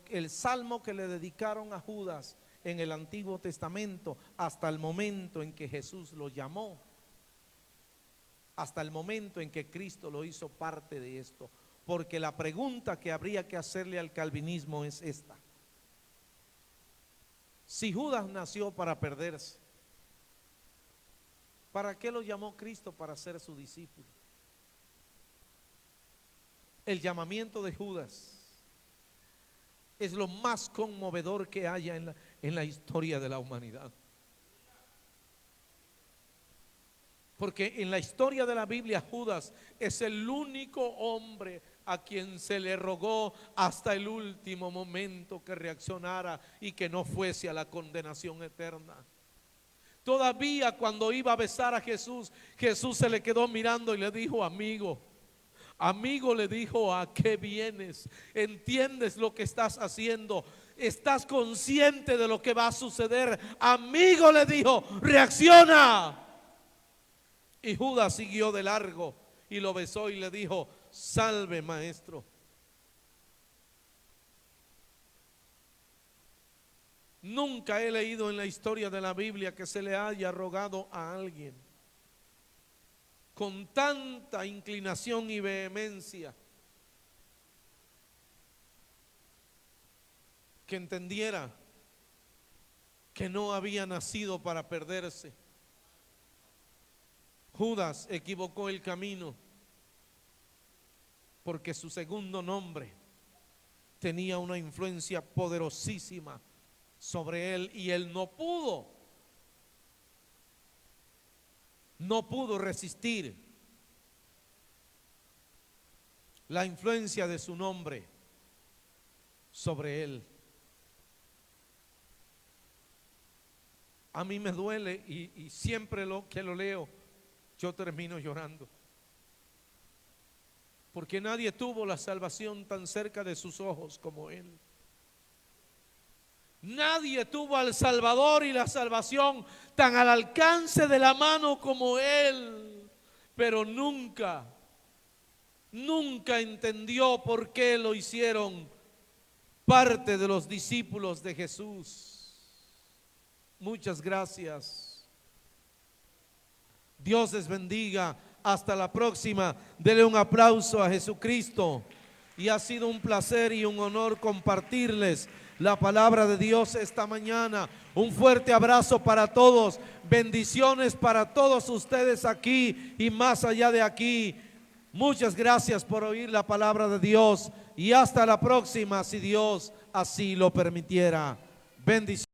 el salmo que le dedicaron a Judas en el Antiguo Testamento hasta el momento en que Jesús lo llamó, hasta el momento en que Cristo lo hizo parte de esto. Porque la pregunta que habría que hacerle al calvinismo es esta: si Judas nació para perderse, ¿para qué lo llamó Cristo para ser su discípulo? El llamamiento de Judas es lo más conmovedor que haya en la historia de la humanidad. Porque en la historia de la Biblia, Judas es el único hombre a quien se le rogó hasta el último momento que reaccionara y que no fuese a la condenación eterna. Todavía cuando iba a besar a Jesús, Jesús se le quedó mirando y le dijo: amigo, le dijo, ¿a qué vienes? ¿Entiendes lo que estás haciendo? ¿Estás consciente de lo que va a suceder? Amigo, le dijo, reacciona. Y Judas siguió de largo y lo besó y le dijo: salve, maestro. Nunca he leído en la historia de la Biblia que se le haya rogado a alguien con tanta inclinación y vehemencia que entendiera que no había nacido para perderse. Judas equivocó el camino porque su segundo nombre tenía una influencia poderosísima sobre él, y él no pudo resistir la influencia de su nombre sobre él. A mí me duele y siempre que lo leo yo termino llorando, porque nadie tuvo la salvación tan cerca de sus ojos como él. Nadie tuvo al Salvador y la salvación tan al alcance de la mano como él, pero nunca entendió por qué lo hicieron parte de los discípulos de Jesús. Muchas gracias. Dios les bendiga. Hasta la próxima. Dele un aplauso a Jesucristo. Y ha sido un placer y un honor compartirles la palabra de Dios esta mañana. Un fuerte abrazo para todos. Bendiciones para todos ustedes aquí y más allá de aquí. Muchas gracias por oír la palabra de Dios y hasta la próxima, si Dios así lo permitiera. Bendiciones.